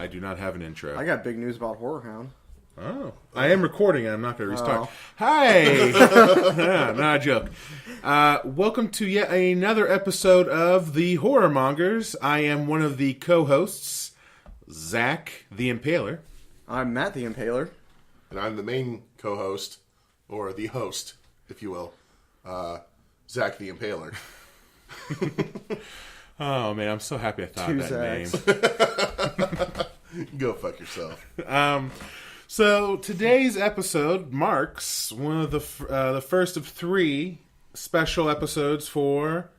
I do not have an intro. I got big news about Horrorhound. Oh. I am recording and I'm not going to restart. Hi! Not a joke. Welcome to yet another episode of The Horrormongers. I am one of the co-hosts, Zach the Impaler. I'm Matt the Impaler. And I'm the main co-host, or the host, if you will, Zach the Impaler. Oh man, I'm so happy I thought of that name. Go fuck yourself. So today's episode marks one of the first of three special episodes for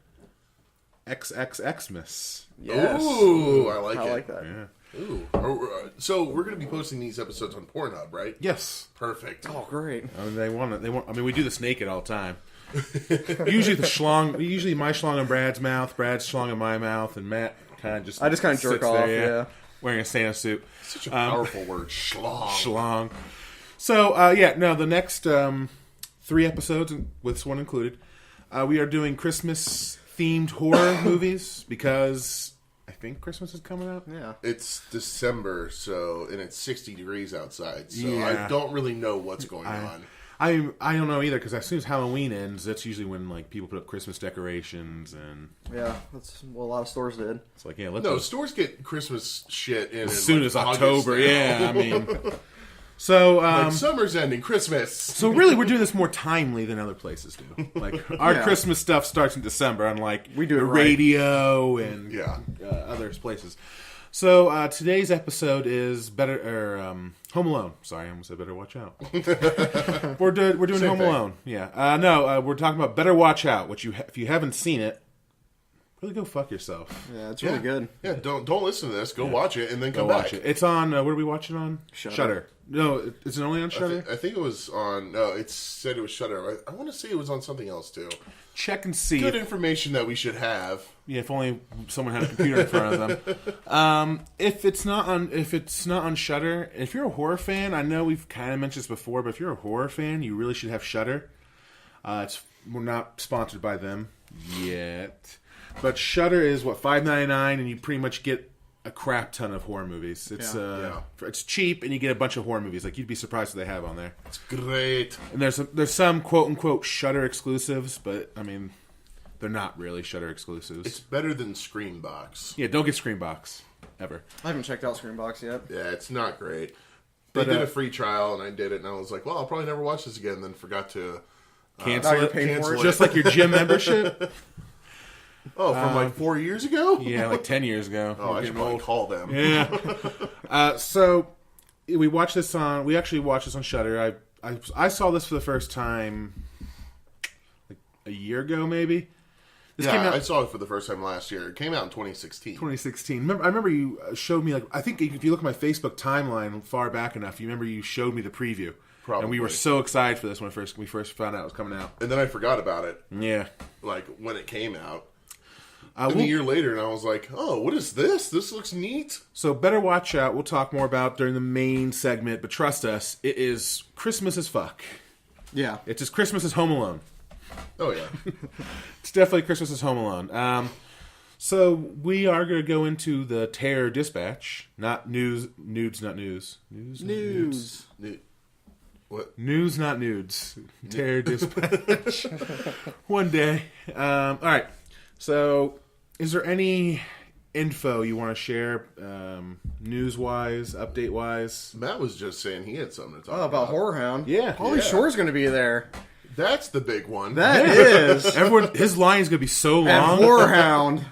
XXXmas. Yes. Ooh, I like that. Yeah. Ooh. So we're going to be posting these episodes on Pornhub, right? Yes. Perfect. Oh, great. I mean, they want. I mean, we do this naked all the time. Usually the schlong. Usually my schlong in Brad's mouth, Brad's schlong in my mouth, and Matt kind of just. I just kind of jerk off. Yeah. Wearing a Santa suit. Such a powerful word, schlong. Schlong. So the next 3 episodes, with this one included, we are doing Christmas-themed horror movies because I think Christmas is coming up. Yeah. It's December, and it's 60 degrees outside, so Yeah. I don't really know what's going on. I don't know either, because as soon as Halloween ends, that's usually when people put up Christmas decorations and Yeah, that's what a lot of stores did. it's like let's Stores get Christmas shit in as soon as August October. now. Yeah, I mean, so like summer's ending, Christmas. So really, we're doing this more timely than other places do. Like our Yeah. Christmas stuff starts in December, unlike We do it the right. radio and Yeah. other places. So today's episode is Home Alone. Sorry, I almost said Better Watch Out. we're doing Same Home thing. Alone. Yeah. We're talking about Better Watch Out. Which if you haven't seen it, really go fuck yourself. Yeah, it's really good. Yeah, don't listen to this. Go watch it and then Go come watch back. it. It's on. What are we watching on? Shudder. No, is it only on Shudder? I think it was on. No, it said it was Shudder. I want to say it was on something else too. Check and see. Good information that we should have. Yeah, if only someone had a computer in front of them. If it's not on Shudder, if you're a horror fan, I know we've kind of mentioned this before, but if you're a horror fan, you really should have Shudder. We're not sponsored by them yet, but Shudder is $5.99, and you pretty much get a crap ton of horror movies. It's it's cheap, and you get a bunch of horror movies. Like you'd be surprised what they have on there. It's great. And there's some quote unquote Shudder exclusives, but I mean, they're not really Shudder exclusives. It's better than Screambox. Yeah, don't get Screambox ever. I haven't checked out Screambox yet. Yeah, it's not great. They did a free trial, and I did it, and I was like, well, I'll probably never watch this again, and then forgot to Cancel you're it. paying for it? Just like your gym membership. Oh, from like 4 years ago? Yeah, like 10 years ago. Oh, I should probably call them. Yeah. So we watched this on. We actually watched this on Shudder. I saw this for the first time like a year ago, maybe. This came out I saw it for the first time last year. It came out in 2016. 2016. I remember you showed me, like, I think if you look at my Facebook timeline far back enough, you remember you showed me the preview. Probably. And we were so excited for this when we first found out it was coming out. And then I forgot about it, Yeah. like, when it came out. And a year later, and I was like, oh, what is this? This looks neat. So Better Watch Out, we'll talk more about during the main segment, but trust us, it is Christmas as fuck. Yeah. It's as Christmas as Home Alone. Oh, yeah. It's definitely Christmas as Home Alone. So we are going to go into the Terror Dispatch, not nudes, not news. News. What? News, not nudes. Terror Dispatch. One day. All right. So, is there any info you want to share, news-wise, update-wise? Matt was just saying he had something to talk About Horrorhound. Yeah. Pauly Yeah. Shore's going to be there. That's the big one. That is. Everyone, his line is going to be so And long. Horrorhound.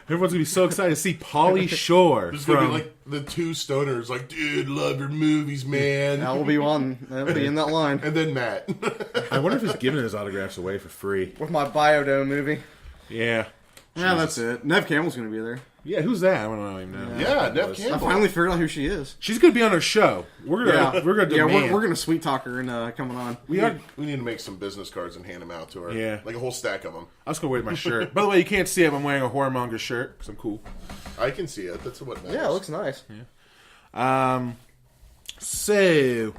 Everyone's going to be so excited to see Pauly Shore. There's going to be like the two stoners, like, dude, love your movies, man. That will be one. That will be in that line. And then Matt. I wonder if he's giving his autographs away for free. With my Biodome movie. Yeah. Yeah, that's it. Nev Campbell's going to be there. Yeah, who's that? I don't know even know. Yeah, Nev I Campbell. finally figured out who she is. She's going to be on our show. We're gonna demand. we're gonna sweet talk her and coming on. We need to make some business cards and hand them out to her. Yeah. Like a whole stack of them. I was going to wear my shirt. By the way, you can't see it. I'm wearing a Horrormongers shirt because I'm cool. I can see it. That's what matters. Yeah, it looks nice. So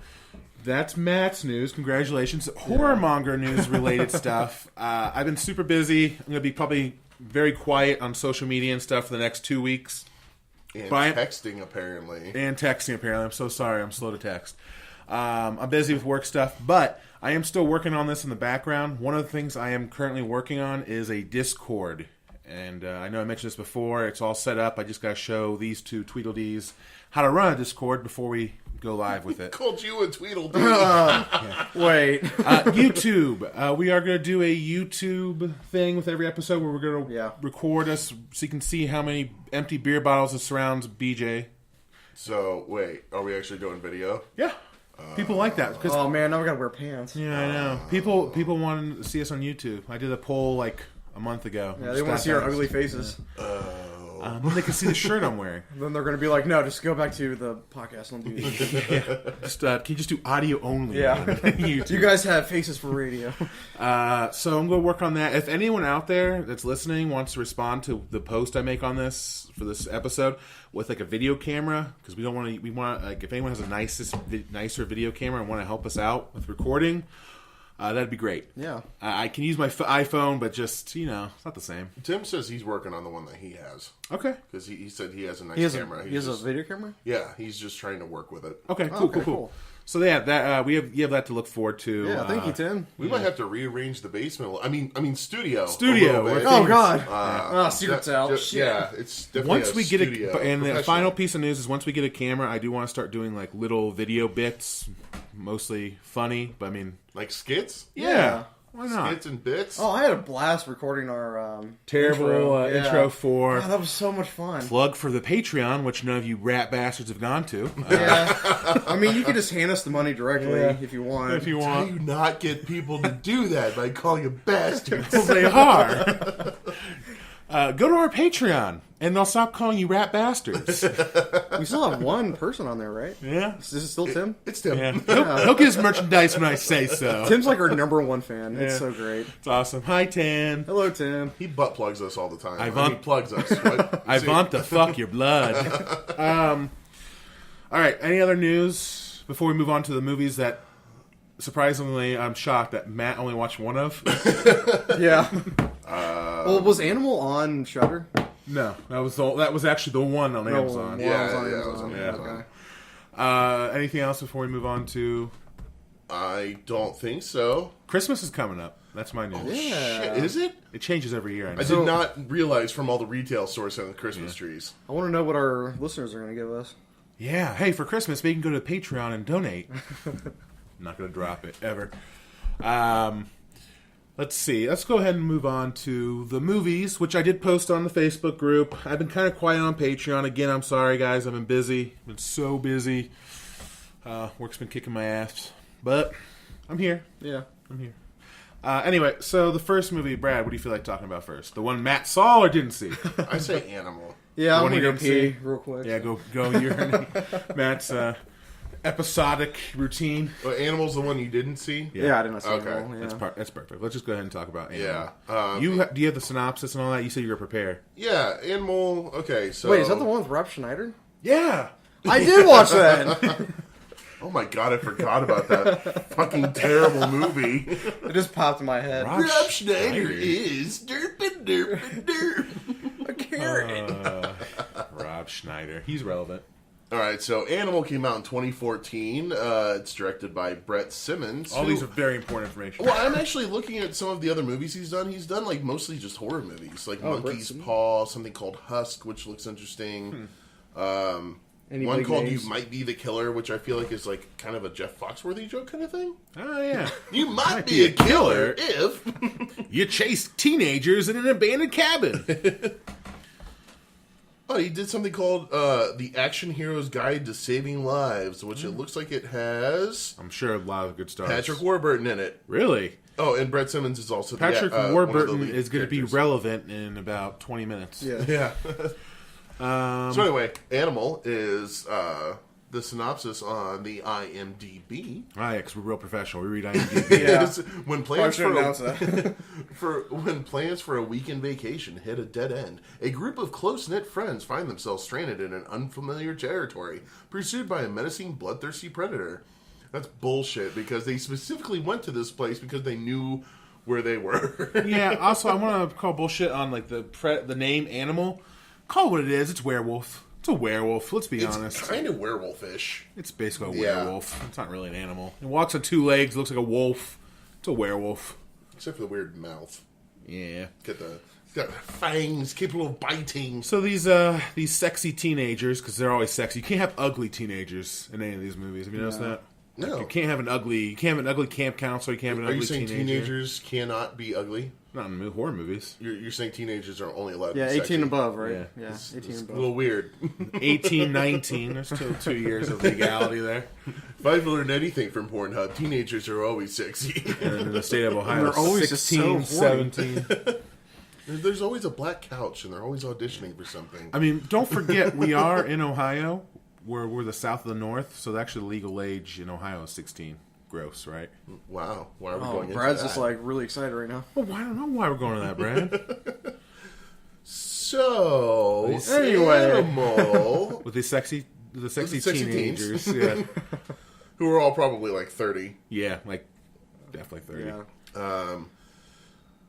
that's Matt's news. Congratulations. Horrormonger news related stuff. I've been super busy. I'm going to be probably very quiet on social media and stuff for the next 2 weeks. And But texting, apparently. I'm so sorry. I'm slow to text. I'm busy with work stuff, but I am still working on this in the background. One of the things I am currently working on is a Discord. And I know I mentioned this before. It's all set up. I just got to show these two Tweedledees how to run a Discord before we go live with it. Called you a Tweedledee. Wait. YouTube. We are going to do a YouTube thing with every episode where we're going to record us so you can see how many empty beer bottles that surrounds BJ. So, wait. Are we actually doing video? Yeah. People like that. Oh, man. Now we got to wear pants. Yeah, I know. People want to see us on YouTube. I did a poll like a month ago. Yeah, they want to see our ugly faces. They can see the shirt I'm wearing. Then they're going to be like, no, just go back to the podcast. Don't do Can you just do audio only? Yeah. On YouTube? You guys have faces for radio. So I'm going to work on that. If anyone out there that's listening wants to respond to the post I make on this for this episode with like a video camera, because we want like if anyone has a nicer video camera and want to help us out with recording, that'd be great. Yeah. I can use my iPhone, but just it's not the same. Tim says he's working on the one that he has. Okay. Because he said he has a nice camera. He has a video camera? Yeah, he's just trying to work with it. Okay. Cool. So yeah, that you have that to look forward to. Yeah, thank you, Tim. We might have to rearrange the basement. I mean, studio. Studio. Oh God. Secret's out. Shit. Yeah, it's definitely Once we get studio. and the final piece of news is once we get a camera, I do want to start doing like little video bits, mostly funny. But I mean, like skits. Yeah. Why not? Skits and bits. Oh, I had a blast recording our terrible intro for. Oh, that was so much fun. Plug for the Patreon, which none of you rat bastards have gone to. Yeah, I mean, you can just hand us the money directly if you want. If you want, how do you not get people to do that by calling you bastards? Well, they are. Go to our Patreon, and they'll stop calling you rat bastards. We still have one person on there, right? Yeah. Is this still Tim? It's Tim. Yeah. He'll get his merchandise when I say so. Tim's like our #1 fan. It's so great. It's awesome. Hi, Tim. Hello, Tim. He butt plugs us all the time. I want- he plugs us. Right? I want to fuck your blood. All right. Any other news before we move on to the movies that, surprisingly, I'm shocked that Matt only watched one of? Yeah. Well, was Animal on Shudder? No, that was actually the one on Amazon. Yeah, it was on Amazon. Amazon. Anything else before we move on to I don't think so. Christmas is coming up? That's my news. Shit, is it? It changes every year. I know. I did not realize from all the retail stores and the Christmas trees. I want to know what our listeners are going to give us. Yeah. Hey, for Christmas, we can go to Patreon and donate. I'm not going to drop it ever. Let's see. Let's go ahead and move on to the movies, which I did post on the Facebook group. I've been kind of quiet on Patreon. Again, I'm sorry, guys. I've been busy. Been so busy. Work's been kicking my ass. But I'm here. Yeah. I'm here. Anyway, so the first movie, Brad, what do you feel like talking about first? The one Matt saw or didn't see? I say Animal. Yeah, I'm one going you to go didn't pee real quick. Yeah, go. Your Matt's episodic routine. Well, Animal's the one you didn't see? Yeah, I did not see Okay. Animal. Yeah. That's perfect. Let's just go ahead and talk about Animal. Yeah. Do you have the synopsis and all that? You said you were prepared. Yeah, Animal. Okay, so. Wait, is that the one with Rob Schneider? Yeah. I did watch that. Oh my god, I forgot about that fucking terrible movie. It just popped in my head. Rob Rob Schneider Schneider. is derpin' derpin' derp. A carrot. Rob Schneider. He's relevant. Alright, so Animal came out in 2014. It's directed by Brett Simmons. All who- these are very important information. Well, I'm actually looking at some of the other movies he's done. He's done like mostly just horror movies, like Brett Monkey's Simmons. Paw, something called Husk, which looks interesting. Any One big called names? You Might Be the Killer, which I feel like is like kind of a Jeff Foxworthy joke kind of thing. Oh, yeah. You might be a killer if You chase teenagers in an abandoned cabin. Oh, he did something called The Action Hero's Guide to Saving Lives, which it looks like it has I'm sure a lot of good stars. Patrick Warburton in it. Really? Oh, and Brett Simmons is also Patrick one of the Warburton lead is going to be characters. relevant in about 20 minutes. Yeah. Yeah. So anyway, Animal is the synopsis on the IMDb. Ah, yeah, because we're real professional. We read IMDb. Yeah. Is when Probably plans should for announce that. when plans for a weekend vacation hit a dead end, a group of close-knit friends find themselves stranded in an unfamiliar territory, pursued by a menacing, bloodthirsty predator. That's bullshit, because they specifically went to this place because they knew where they were. Yeah, also, I want to call bullshit on like the name Animal. Call it what it is. It's werewolf. It's a werewolf. Let's be It's honest. kind of werewolfish. It's basically a Yeah. werewolf. It's not really an animal. It walks on 2 legs. Looks like a wolf. It's a werewolf. Except for the weird mouth. Yeah. It's got fangs capable of biting. So these sexy teenagers, because they're always sexy. You can't have ugly teenagers in any of these movies. Have you noticed that? No. Like, you can't have an ugly camp counselor. You can't have an Are ugly you saying teenager. teenagers cannot be ugly? Not in horror movies. You're saying teenagers are only allowed to Yeah, be 18 sexy. and above, right? Yeah. Yeah, 18 and A above. little weird. 18, 19. There's still 2 years of legality there. If I've learned anything from Pornhub, teenagers are always sexy. And in the state of Ohio, They're always just 16, so horny. 17. There's always a black couch, and they're always auditioning for something. I mean, don't forget, we are in Ohio. We're the south of the north, so the actual legal age in Ohio is 16. Gross, right? Wow. Why are we Oh, going Brad's into just that? like really excited right now. Well, I don't know why we're going to that, Brad. So, Anyway. Animal, With the sexy sexy teenagers. Yeah. who are all probably like 30. Yeah, like, definitely 30. Yeah.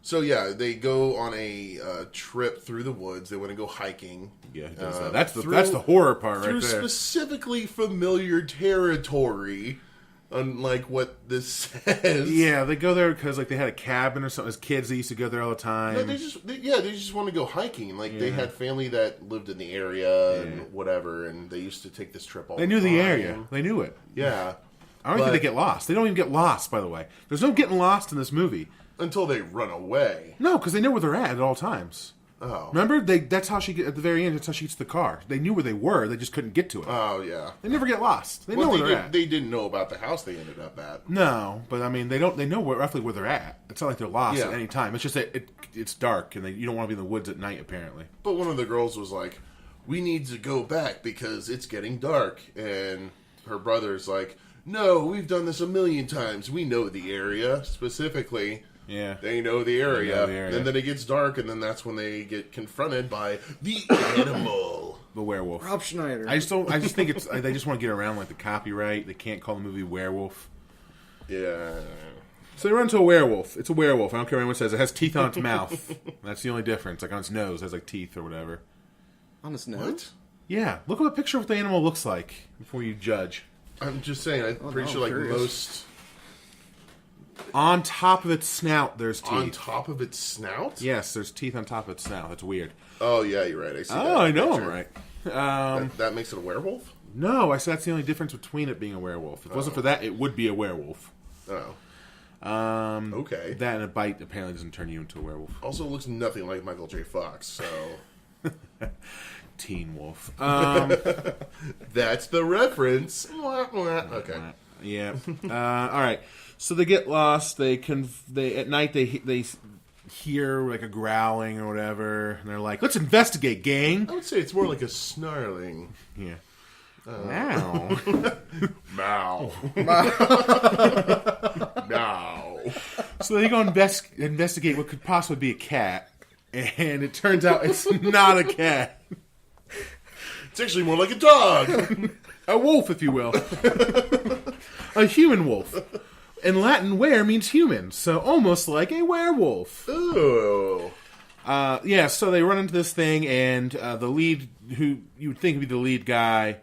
So yeah, they go on a trip through the woods. They want to go hiking. Yeah, he does that. That's the horror part through right there. specifically familiar territory, unlike what this says. Yeah, they go there because like they had a cabin or something. As kids, they used to go there all the time. No, they just want to go hiking. Like they Yeah. had family that lived in the area and whatever, and they used to take this trip all They the knew time. the area. They knew it. Yeah, I don't think But- they get lost. They don't even get lost, by the way. There's no getting lost in this movie. until they run away. No, because they know where they're at all times. Oh, Remember? That's how she get at the very end. That's how she gets to the car. They knew where they were. They just couldn't get to it. oh yeah. They never get lost. They know Well, where they're at. they didn't know about the house they ended up at. No, but I mean, they know roughly where they're at. It's not like they're lost Yeah. at any time. It's just that it's dark and you don't want to be in the woods at night. Apparently, But one of the girls was like, "We need to go back because it's getting dark." And her brother's like, "No, we've done this a million times. We know the area specifically." yeah. They know the area. They know the area. And then it gets dark, and then that's when they get confronted by the animal. The werewolf. Rob Schneider. I just think it's. They just want to get around like the copyright. They can't call the movie Werewolf. Yeah. So they run into a werewolf. It's a werewolf. I don't care what anyone says. It has teeth on its mouth. That's the only difference. Like on its nose, it has like teeth or whatever. On his nose? What? Yeah, look at a picture of what the animal looks like before you judge. I'm just saying, I'm pretty no, sure like curious. most On top of its snout, there's teeth. on top of its snout? Yes, there's teeth on top of its snout. That's weird. Oh, yeah, you're right. I see that. Oh, I know I'm picture. right. That makes it a werewolf? No, I said that's the only difference between it being a werewolf. If it wasn't for that, it would be a werewolf. Oh. Okay. That and a bite apparently doesn't turn you into a werewolf. Also looks nothing like Michael J. Fox, so Teen wolf. that's the reference. Okay. Yeah. All right. So they get lost. They at night they hear like a growling or whatever, and they're like, "Let's investigate, gang." I would say it's more like a snarling. Yeah. Now. Mow. Now. So they go investigate what could possibly be a cat, and it turns out it's not a cat. It's actually more like a dog. A wolf, if you will. A human wolf. In Latin, were means human, so almost like a werewolf. Ooh. Yeah, so they run into this thing, and the lead, who you would think would be the lead guy,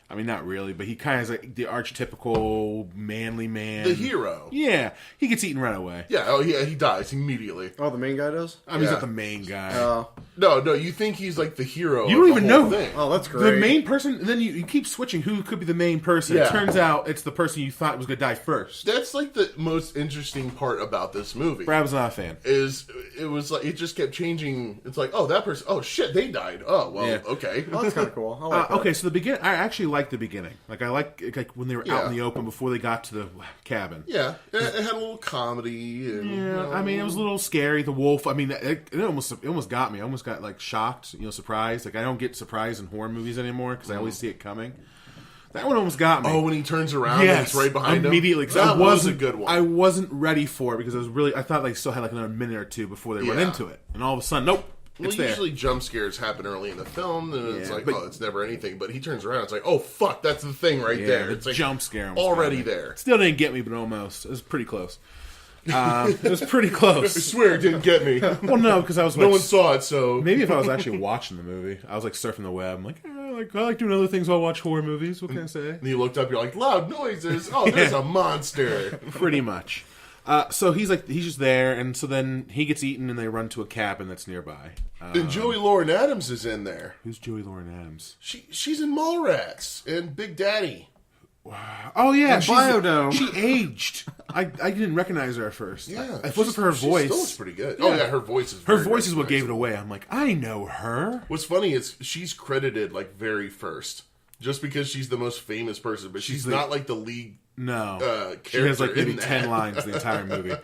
I mean, not really, but he kind of is like the archetypical manly man. The hero. Yeah, he gets eaten right away. Yeah, oh yeah, he dies immediately. Oh, the main guy does? I mean, he's Yeah. not the main guy. No, you think he's like the hero. You don't of the even whole know. thing. Oh, that's great. The main person, then you keep switching who could be the main person. Yeah. It turns out it's the person you thought was going to die first. That's like the most interesting part about this movie. Brad was not a fan. Is it was like it just kept changing. It's like, oh, that person. Oh shit, they died. Oh well, Yeah. okay. Oh, that's kind of cool. I like that. Okay, so the begin. I actually like the beginning. Like I like when they were out Yeah. in the open before they got to the cabin. Yeah, it had a little comedy. And, Yeah, you know, I mean, it was a little scary. The wolf. I mean, it almost got me. I almost got like shocked. Surprised. Like I don't get surprised in horror movies anymore because I always see it coming. That one almost got me. Oh, when he turns around, and yes, it's right behind immediately. him. 'Cause That was a good one. I wasn't ready for it because I thought they still had like another minute or two before they run Yeah. into it, and all of a sudden, nope, Well, it's there. usually jump scares happen early in the film, and it's Yeah, like, but- oh, it's never anything. But he turns around, it's like, oh fuck, that's the thing right Yeah, there. the It's like jump scare almost already got me. there. Still didn't get me, but almost. It was pretty close. It was pretty I close. swear it didn't get me. Well, no, because I was No like, one saw it, so maybe if I was actually watching the movie, I was like surfing the web. I'm like, I like doing other things while I watch horror movies. What can I say? And you looked up, you're like, loud noises. Oh, there's a monster. Pretty much. So he's just there, and so then he gets eaten, and they run to a cabin that's nearby. And Joey Lauren Adams is in there. Who's Joey Lauren Adams? She's in Mallrats and Big Daddy. Oh yeah, Biodome. She aged. I didn't recognize her at first. Yeah, if it wasn't for her voice. She still looks pretty good. Yeah. Oh yeah, her voice is. Her voice is what gave it away. I'm like, I know her. What's funny is she's credited like very first, just because she's the most famous person, but she's not like the lead. No, character she has like maybe in 10 that. lines the entire movie.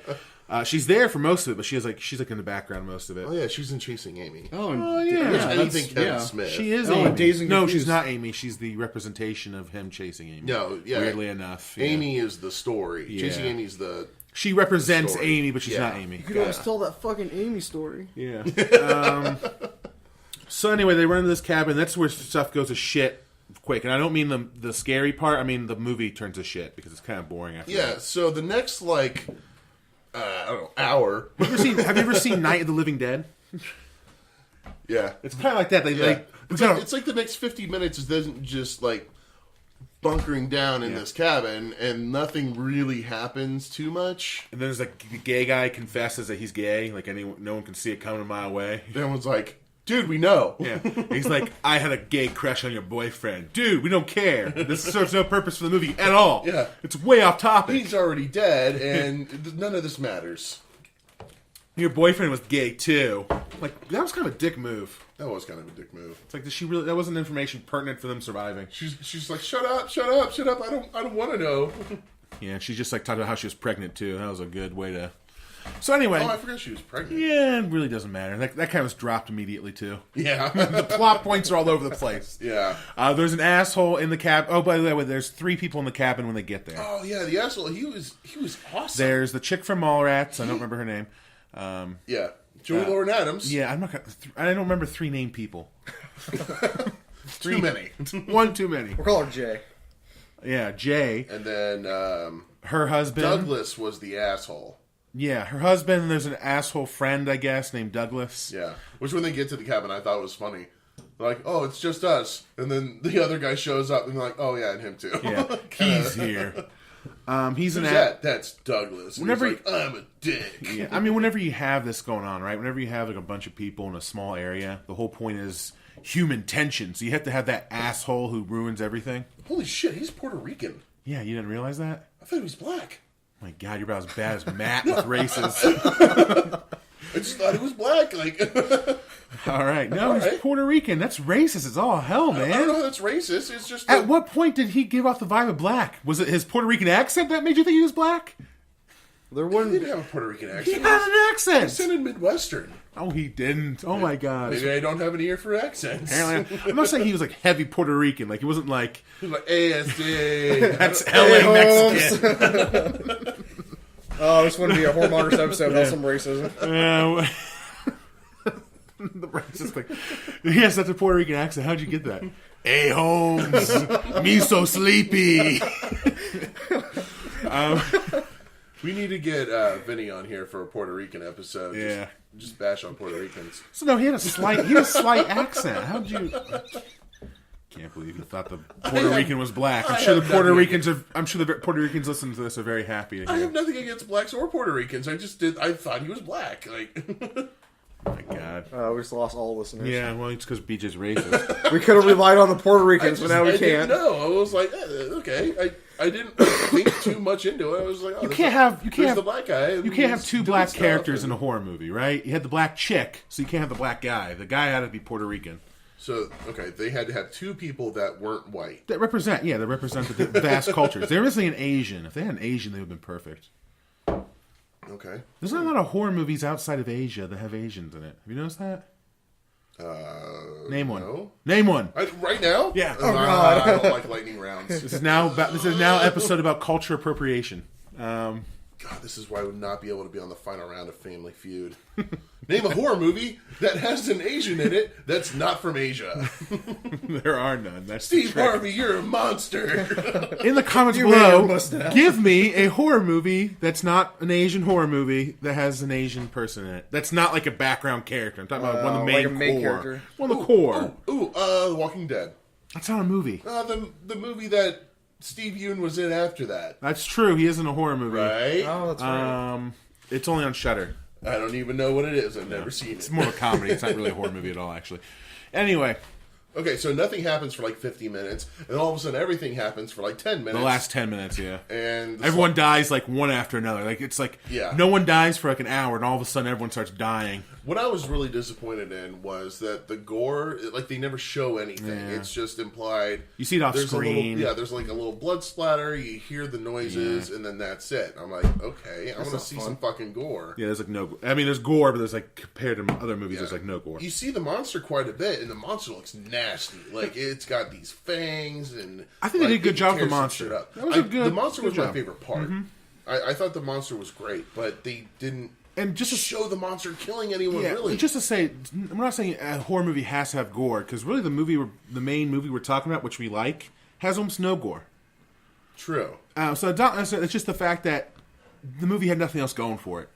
She's there for most of it, but she's like in the background most of it. Oh yeah, she's in Chasing Amy. Oh, yeah. Anything Kevin Smith. She is Oh, Amy. Dazed and No, Confused. she's not Amy. She's the representation of him chasing Amy. No, yeah. Weirdly enough, yeah. Amy is the story. Yeah. Chasing Amy's the. She represents story. Amy, but she's Yeah. not Amy. You could always tell that fucking Amy story. Yeah. So anyway, they run into this cabin. That's where stuff goes to shit quick. And I don't mean the scary part. I mean the movie turns to shit because it's kind of boring after Yeah. that. So the next I don't know, hour. Have you ever seen Night of the Living Dead? Yeah. It's kind of like that. They Yeah. like It's like the next 50 minutes isn't just like bunkering down in this cabin and nothing really happens too much. and then there's like the gay guy confesses that he's gay. Like no one can see it coming a mile away. Everyone's like, dude, we know. Yeah, he's like, I had a gay crush on your boyfriend, dude. We don't care. This serves no purpose for the movie at all. Yeah. it's way off topic. He's already dead and none of this matters. Your boyfriend was gay too. Like that was kind of a dick move. That was kind of a dick move. It's like, did she really? That wasn't information pertinent for them surviving. She's like, shut up. I don't want to know. Yeah, she just like talked about how she was pregnant too. That was a good way to. So anyway, Oh, I forgot she was pregnant. yeah, it really doesn't matter. That kind of was dropped immediately too. Yeah. The plot points are all over the place. Yeah. There's an asshole in the cab. Oh, by the way, there's 3 people in the cabin when they get there. Oh yeah, the asshole. He was awesome. There's the chick from Mallrats. I don't remember her name. Yeah. Joey Lauren Adams. Yeah, I'm not. I don't remember 3 named people. Too many. One too many. We'll call her Jay. Yeah, Jay. And then Her husband. Douglas was the asshole. Yeah, her husband. There's an asshole friend, I guess, named Douglas. Yeah. Which when they get to the cabin, I thought was funny. They're like, oh, it's just us. And then the other guy shows up and they're like, oh yeah, and him too. Yeah, he's here. He's an Who's that? That's Douglas. And Whenever he's like, I'm a dick. Yeah, I mean, whenever you have this going on, right? Whenever you have like a bunch of people in a small area, the whole point is human tension. So you have to have that asshole who ruins everything. Holy shit, he's Puerto Rican. Yeah, you didn't realize that? I thought he was black. My God, you're about as bad as Matt with races. I just thought he was black. Like, All right, no, he's right. Puerto Rican. That's racist as all hell, I don't man. know how that's racist. It's just At what point did he give off the vibe of black? Was it his Puerto Rican accent that made you think he was black? There he wouldn't. didn't have a Puerto Rican He accent. had an He accent. sounded Midwestern. Oh, he didn't. Oh my God. Maybe I don't have an ear for accents. Apparently, I'm not saying he was like heavy Puerto Rican. Like he wasn't like He's like ASD. that's LA Mexican. Oh, this wouldn't be a Horrormongers episode about some racism. The racist thing. Yes, that's a Puerto Rican accent. How'd you get that? Hey, Holmes, me so sleepy. We need to get Vinny on here for a Puerto Rican episode. Yeah. Just bash on Puerto Ricans. So no, he had a slight accent. How'd you? Can't believe you thought the Puerto Rican was black. I'm sure the Puerto Ricans listening to this are very happy. To I hear. have nothing against blacks or Puerto Ricans. I thought he was black. Like, Oh my God. We just lost all listeners. Yeah, well, it's because BJ's racist. We could have relied on the Puerto Ricans, but now we I didn't can't. know. I was like, okay. I didn't think too much into it. I was like, oh, You can't have the black guy. You can't have 2 He's black doing characters stuff in a horror movie, right? You had the black chick, so you can't have the black guy. The guy had to be Puerto Rican. So, okay, they had to have 2 people that weren't white. That represent the vast cultures. There isn't an Asian. If they had an Asian, they would have been perfect. Okay. There's not a lot of horror movies outside of Asia that have Asians in it. Have you noticed that? Name one. No. Name one. Right now? Yeah. Oh, God. I don't like lightning rounds. This is now an episode about culture appropriation. God, this is why I would not be able to be on the final round of Family Feud. Name a horror movie that has an Asian in it that's not from Asia. There are none. That's the Steve trick. Harvey, you're a monster. In the comments You made your below, mustache. give me a horror movie that's not an Asian horror movie that has an Asian person in it. That's not like a background character. I'm talking about one of the like a main main core. character. One of the core. The Walking Dead. That's not a movie. The movie that Steve Yeun was in after that. That's true. He is in a horror movie. Right? Oh, that's right. It's only on Shudder. I don't even know what it is. I've never seen it. It's more of a comedy. It's not really a horror movie at all, actually. Anyway. Okay, so nothing happens for like 50 minutes, and all of a sudden everything happens for like 10 minutes. The last 10 minutes, yeah. And everyone dies like one after another. Like it's like no one dies for like an hour, and all of a sudden everyone starts dying. What I was really disappointed in was that the gore, like they never show anything. Yeah. It's just implied. You see it off screen. There's like a little blood splatter. You hear the noises, and then that's it. I'm like, okay, I want to see some fucking gore. Yeah, there's like no. I mean, there's gore, but there's like compared to other movies, there's like no gore. You see the monster quite a bit, and the monster looks nasty. Like it's got these fangs, and I think they did a good job with the monster. The monster was my favorite part. Mm-hmm. I thought the monster was great, but they didn't. And just to show the monster killing anyone, really. Just to say, I'm not saying a horror movie has to have gore, because really the main movie we're talking about, which we like, has almost no gore. True. So it's just the fact that the movie had nothing else going for it.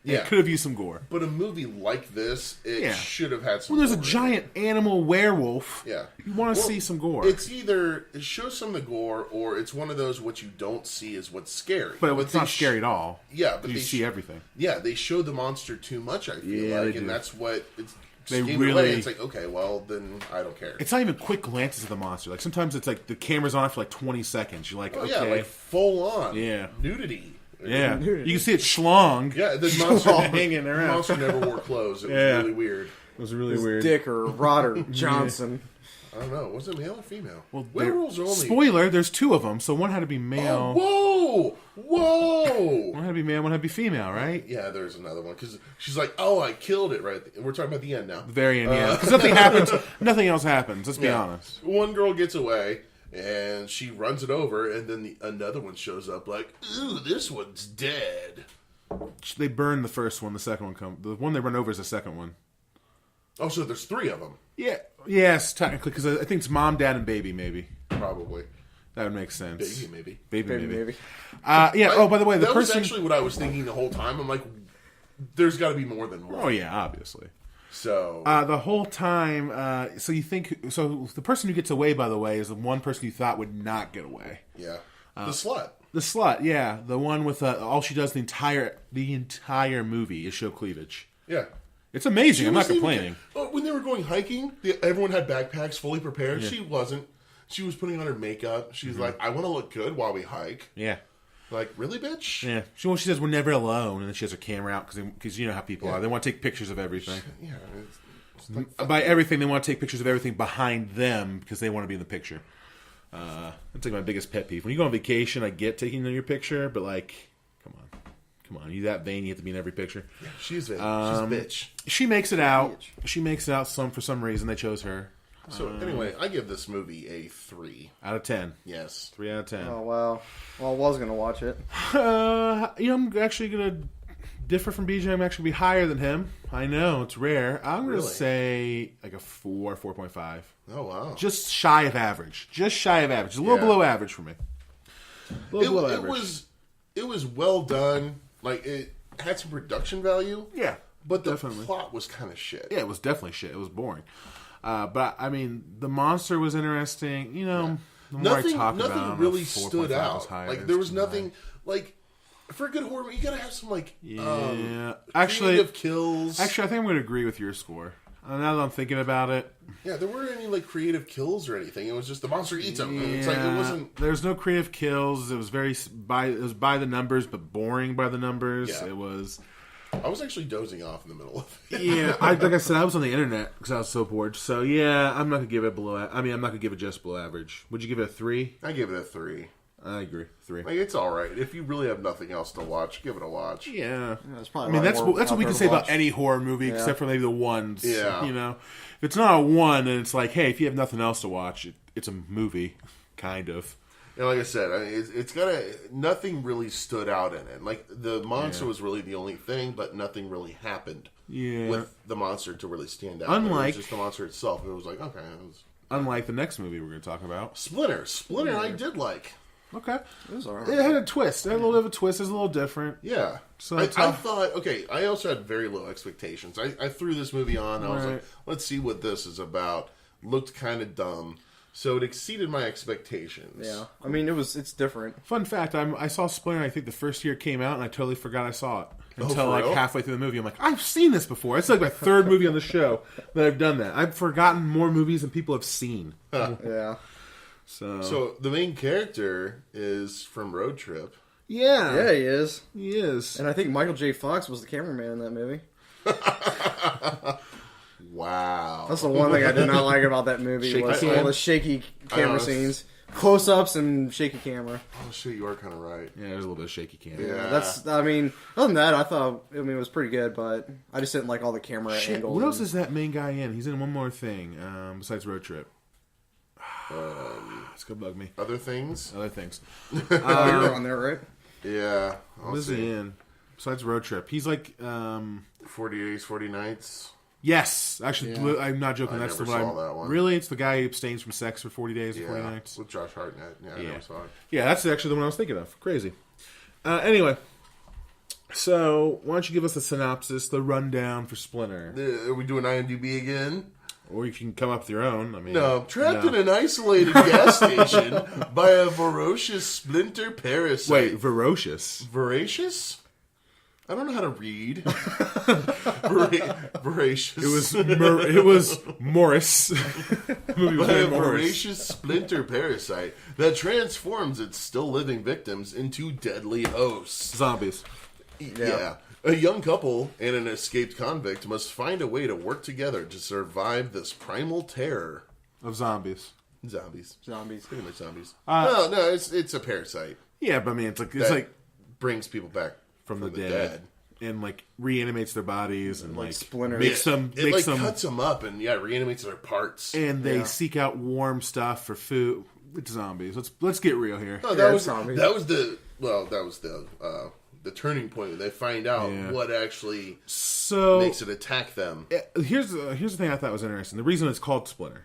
Yeah. It could have used some gore. But a movie like this, it should have had some gore. Well, there's a giant animal werewolf. Yeah. You want to see some gore. It's either it shows some of the gore, or it's one of those what you don't see is what's scary. But it's not scary at all. Yeah, but you see everything. Yeah, they show the monster too much, I feel like, and that's what it's they really. It's like, okay, well then I don't care. It's not even quick glances of the monster. Like sometimes it's like the camera's on for like 20 seconds. You're like, okay, yeah, like full on. Yeah, nudity. Yeah, you can see it schlong. Yeah, the monster hanging around. The monster never wore clothes. It was really weird. It was really weird. Dick or Rodder Johnson. I don't know. Was it male or female? Well, werewolves are only... Spoiler, there's two of them, so one had to be male. Oh, whoa! One had to be male, one had to be female, right? Yeah, there's another one. Because she's like, oh, I killed it, right? We're talking about the end now. The very end, yeah. Because nothing happens. Nothing else happens, let's be honest. One girl gets away, and she runs it over, and then another one shows up like, ooh, this one's dead. They burn the first one, the second one comes. The one they run over is the second one. Oh, so there's three of them. Yeah. Yes, technically, because I think it's mom, dad, and baby, maybe. Probably. That would make sense. Baby, maybe. Baby, maybe. Yeah, by the way, that was actually what I was thinking the whole time. I'm like, there's got to be more than one. Oh, yeah, obviously. So the whole time, so you think... So the person who gets away, by the way, is the one person you thought would not get away. Yeah. The slut. The slut, yeah. The one with all she does the entire movie is show cleavage. Yeah. It's amazing. I'm not complaining. When they were going hiking, everyone had backpacks fully prepared. Yeah. She wasn't. She was putting on her makeup. She's like, I want to look good while we hike. Yeah. Like, really, bitch? Yeah. She says, we're never alone. And then she has her camera out because you know how people are. They want to take pictures of everything. Yeah. It's like, by everything, they want to take pictures of everything behind them because they want to be in the picture. That's like my biggest pet peeve. When you go on vacation, I get taking your picture, but like, come on, you that vain? You have to be in every picture. Yeah, she's vain. She's a bitch. She makes it out. She makes it out. For some reason, they chose her. So anyway, I give this movie a 3 out of 10. Yes, 3 out of 10. Oh wow. Well, I was gonna watch it. I'm actually gonna differ from BJ. I'm actually gonna be higher than him. I know it's rare. I'm gonna say like a 4.5. Oh wow. Just shy of average. A little below average for me. It was well done. Like, it had some production value. Yeah. But the plot was kind of shit. Yeah, it was definitely shit. It was boring. But, I mean, the monster was interesting. You know, the more I talk about it, nothing really stood out. Like, there was nothing, like, for a good horror movie, you gotta have some, like, creative kills. Actually, I think I'm going to agree with your score. Now that I'm thinking about it. Yeah, there weren't any, like, creative kills or anything. It was just the monster eats them. Yeah, it's like, it wasn't... There's no creative kills. It was by the numbers, but boring by the numbers. Yeah. It was... I was actually dozing off in the middle of it. Yeah, like I said, I was on the internet because I was so bored. So, yeah, I'm not going to give it I'm not going to give it just below average. Would you give it a 3? I give it a 3. I agree. 3. Like, it's all right. If you really have nothing else to watch, give it a watch. Yeah. That's probably that's what we can say about any horror movie, except for maybe the ones. Yeah. You know, if it's not a 1, and it's like, hey, if you have nothing else to watch, it's a movie, kind of. And like I said, I mean, it's got nothing really stood out in it. Like, the monster was really the only thing, but nothing really happened with the monster to really stand out. Unlike... It was just the monster itself. It was like, okay. Unlike the next movie we're going to talk about. Splinter. I did like. Okay. It was all right. It had a twist. It had a little bit of a twist. It was a little different. Yeah. So I thought, okay, I also had very low expectations. I threw this movie on. I was like, let's see what this is about. Looked kind of dumb. So it exceeded my expectations. Yeah, I mean it's different. Fun fact: I saw Splinter. I think the first year it came out, and I totally forgot I saw it until for like real? halfway through the movie. I'm like, I've seen this before. It's like my third movie on the show that I've done that. I've forgotten more movies than people have seen. Yeah. So the main character is from Road Trip. Yeah, Yeah, he is. he is. And I think Michael J. Fox was the cameraman in that movie. Wow. That's the one thing I did not like about that movie Shaky was cam. all the shaky camera scenes, close-ups, and shaky camera. Oh shit, you are kind of right. Yeah, there's a little bit of shaky cam. Yeah. I mean, other than that, it was pretty good, but I just didn't like all the camera angles. What else is that main guy in? He's in one more thing besides Road Trip. It's gonna bug me. Other things? Other things. You're on there, right? Yeah. What is he in? Besides Road Trip, he's like 40 Days, 40 Nights. yes. Actually, I'm not joking. I That's never the one. saw that one. Really, it's the guy who abstains from sex for 40 days or 40 Yeah. nights. With Josh Hartnett. Yeah, I never saw it. Yeah, that's actually the one I was thinking of. Crazy. Anyway, so why don't you give us the synopsis, the rundown for Splinter, Are we doing IMDb again? or you can come up with your own. I mean, No. Trapped in an isolated gas station by a voracious splinter parasite. Wait, ferocious. Voracious? I don't know how to read. Voracious. It was Morris. The movie was By a named Morris. voracious splinter parasite that transforms its still living victims into deadly hosts. Zombies. Yeah. A young couple and an escaped convict must find a way to work together to survive this primal terror. Of zombies. Zombies. Zombies. Pretty much zombies. No, it's a parasite Yeah, but I mean, it's that like brings people back from the dead. And like reanimates their bodies and like Splinter. makes them It cuts them up and reanimates their parts. and they seek out warm stuff for food. It's zombies. Let's get real here. No, Yeah, it's zombies. that was the turning point when they find out Yeah. what actually So makes it attack them. here's the thing I thought was interesting. The reason it's called Splinter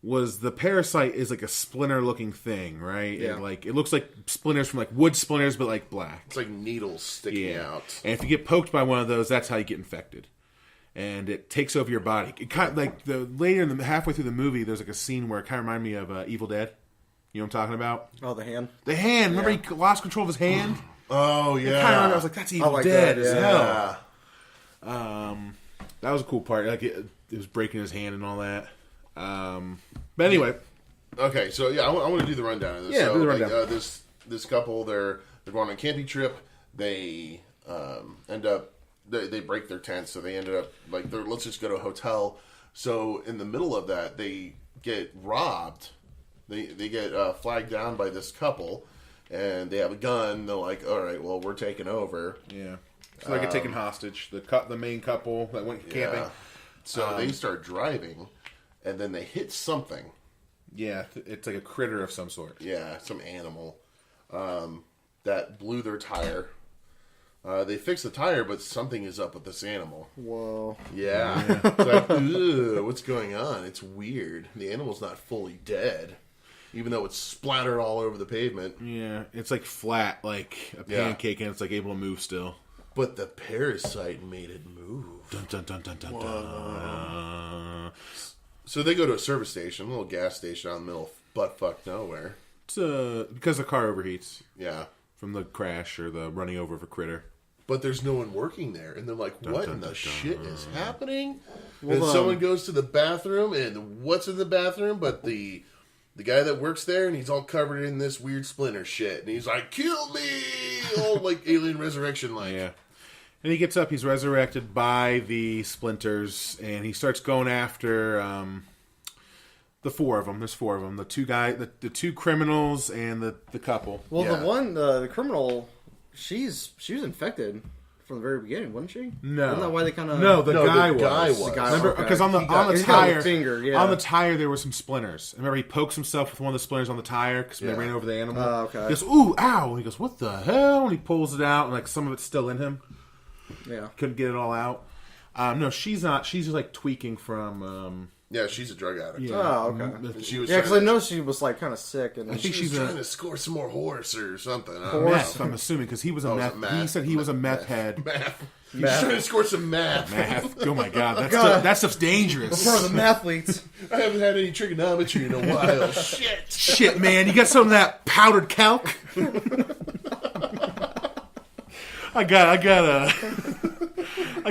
was the parasite is like a splinter looking thing, right? Yeah. It looks like splinters from like wood splinters, but like black. It's like needles sticking out. And if you get poked by one of those, that's how you get infected. And it takes over your body. It kind of, like halfway through the movie, there's like a scene where it kind of reminded me of Evil Dead. You know what I'm talking about? Oh, the hand. The hand. Remember he lost control of his hand? Oh yeah. I was like, that's Evil like Dead that, as yeah. hell. That was a cool part. Like it was breaking his hand and all that. But anyway, Okay, so I want to do the rundown of this. Yeah, so, do the rundown. This couple, they're going on a camping trip. They end up they break their tent, so they ended up like let's just go to a hotel. So in the middle of that, they get robbed. They get flagged down by this couple, and they have a gun. They're like, all right, well, we're taking over. yeah. So they get taken hostage. The main couple that went camping. Yeah. So they start driving, and then they hit something. Yeah, it's like a critter of some sort. Yeah, some animal that blew their tire. They fixed the tire, but something is up with this animal. Whoa. Yeah. It's like, ugh, what's going on? It's weird. The animal's not fully dead, even though it's splattered all over the pavement. Yeah, it's like flat, like a pancake, and it's like able to move still. But the parasite made it move. Dun, dun, dun, dun, dun, dun. So they go to a service station, a little gas station out in the middle of butt-fuck nowhere. It's because the car overheats Yeah. from the crash or the running over of a critter. But there's no one working there. And they're like, what in the shit is happening? Well, and someone goes to the bathroom, and what's in the bathroom but the guy that works there, and he's all covered in this weird splinter shit. And he's like, kill me! All like alien resurrection like. Yeah. And he gets up, he's resurrected by the splinters, and he starts going after the four of them. There's four of them. The two criminals and the couple. Well, Yeah. the one, the criminal, she was infected from the very beginning, wasn't she? No. Isn't that why they kind of... No, the No, guy the was. guy was. The guy Remember, okay. because on the He's got a tire, finger, yeah. on the tire there were some splinters. Remember, he pokes himself with one of the splinters on the tire because they ran over the animal. Oh, okay. He goes, "Ooh, ow!" And he goes, "What the hell?" And he pulls it out, and like some of it's still in him. Yeah. Couldn't get it all out. No, she's not. She's just like tweaking from. Yeah, she's a drug addict. Yeah. Oh, okay. And she was Yeah, because I trying to- know she was like kind of sick, and I think She was she's trying a to score some more horse or something. I don't Horse? know. meth. I'm assuming because he was a Oh, was meth. it meth? He said he was a meth Meth. head. Meth. He's trying to score some math. Math. Oh my God, that stuff's dangerous. For the mathletes. I haven't had any trigonometry in a while. Shit, man, you got some of that powdered calc? I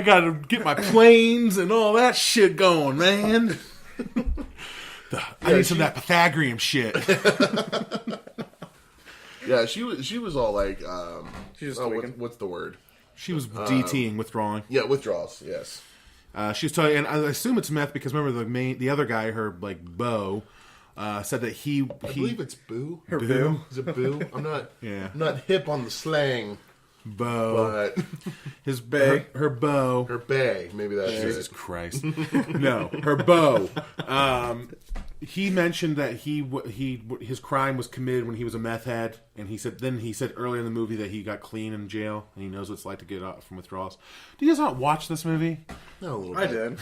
gotta get my planes and all that shit going, man. I need some of that Pythagorean shit. Yeah, she was all like, She was what's the word? She was DTing, withdrawing. Yeah, withdrawals. Yes. She was telling, and I assume it's meth because remember the other guy, her like Bo, said that I believe it's Boo. Her Boo. Is it Boo? I'm not. Yeah. I'm not hip on the slang. Bo, But his bae, her Bo, her bae. Maybe that's Jesus it. Christ, no, her Bo. He mentioned that his crime was committed when he was a meth head, and he said earlier in the movie that he got clean in jail and he knows what it's like to get out from withdrawals. Do you guys not watch this movie? No, a little I bit.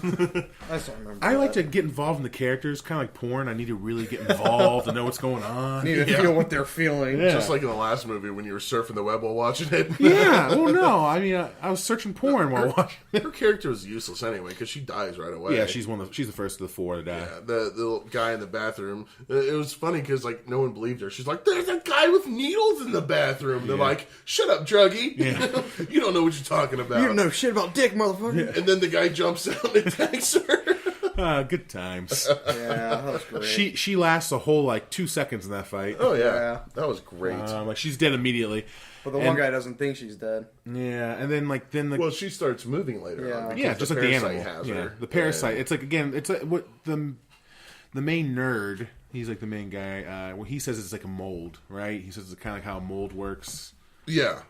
did. I just don't remember. I like to get involved in the characters, kind of like porn. I need to really get involved and know what's going on. Need to feel what they're feeling. Yeah. Just like in the last movie when you were surfing the web while watching it. Yeah, well, no, I mean, I was searching porn while watching. Her character was useless anyway because she dies right away. Yeah, she's the first of the four to die. Yeah, the little guy in the bathroom. It was funny because like no one believed her. She's like, "There's a guy with needles in the bathroom." They're like, "Shut up, druggie! Yeah. You don't know what you're talking about." You don't know shit about dick, motherfucker. And then the guy jumps out and attacks her. Good times. Yeah, that was great. She lasts a whole like 2 seconds in that fight. Oh yeah, Yeah. that was great. Like she's dead immediately. But the one guy doesn't think she's dead. Yeah, and then the Well, she starts moving later Yeah. on. because yeah, just like the parasite animal. has Yeah, her. the parasite. It's like again, it's like what the main nerd. He's like the main guy. Well, he says it's like a mold, right? He says it's kind of like how a mold works. Yeah.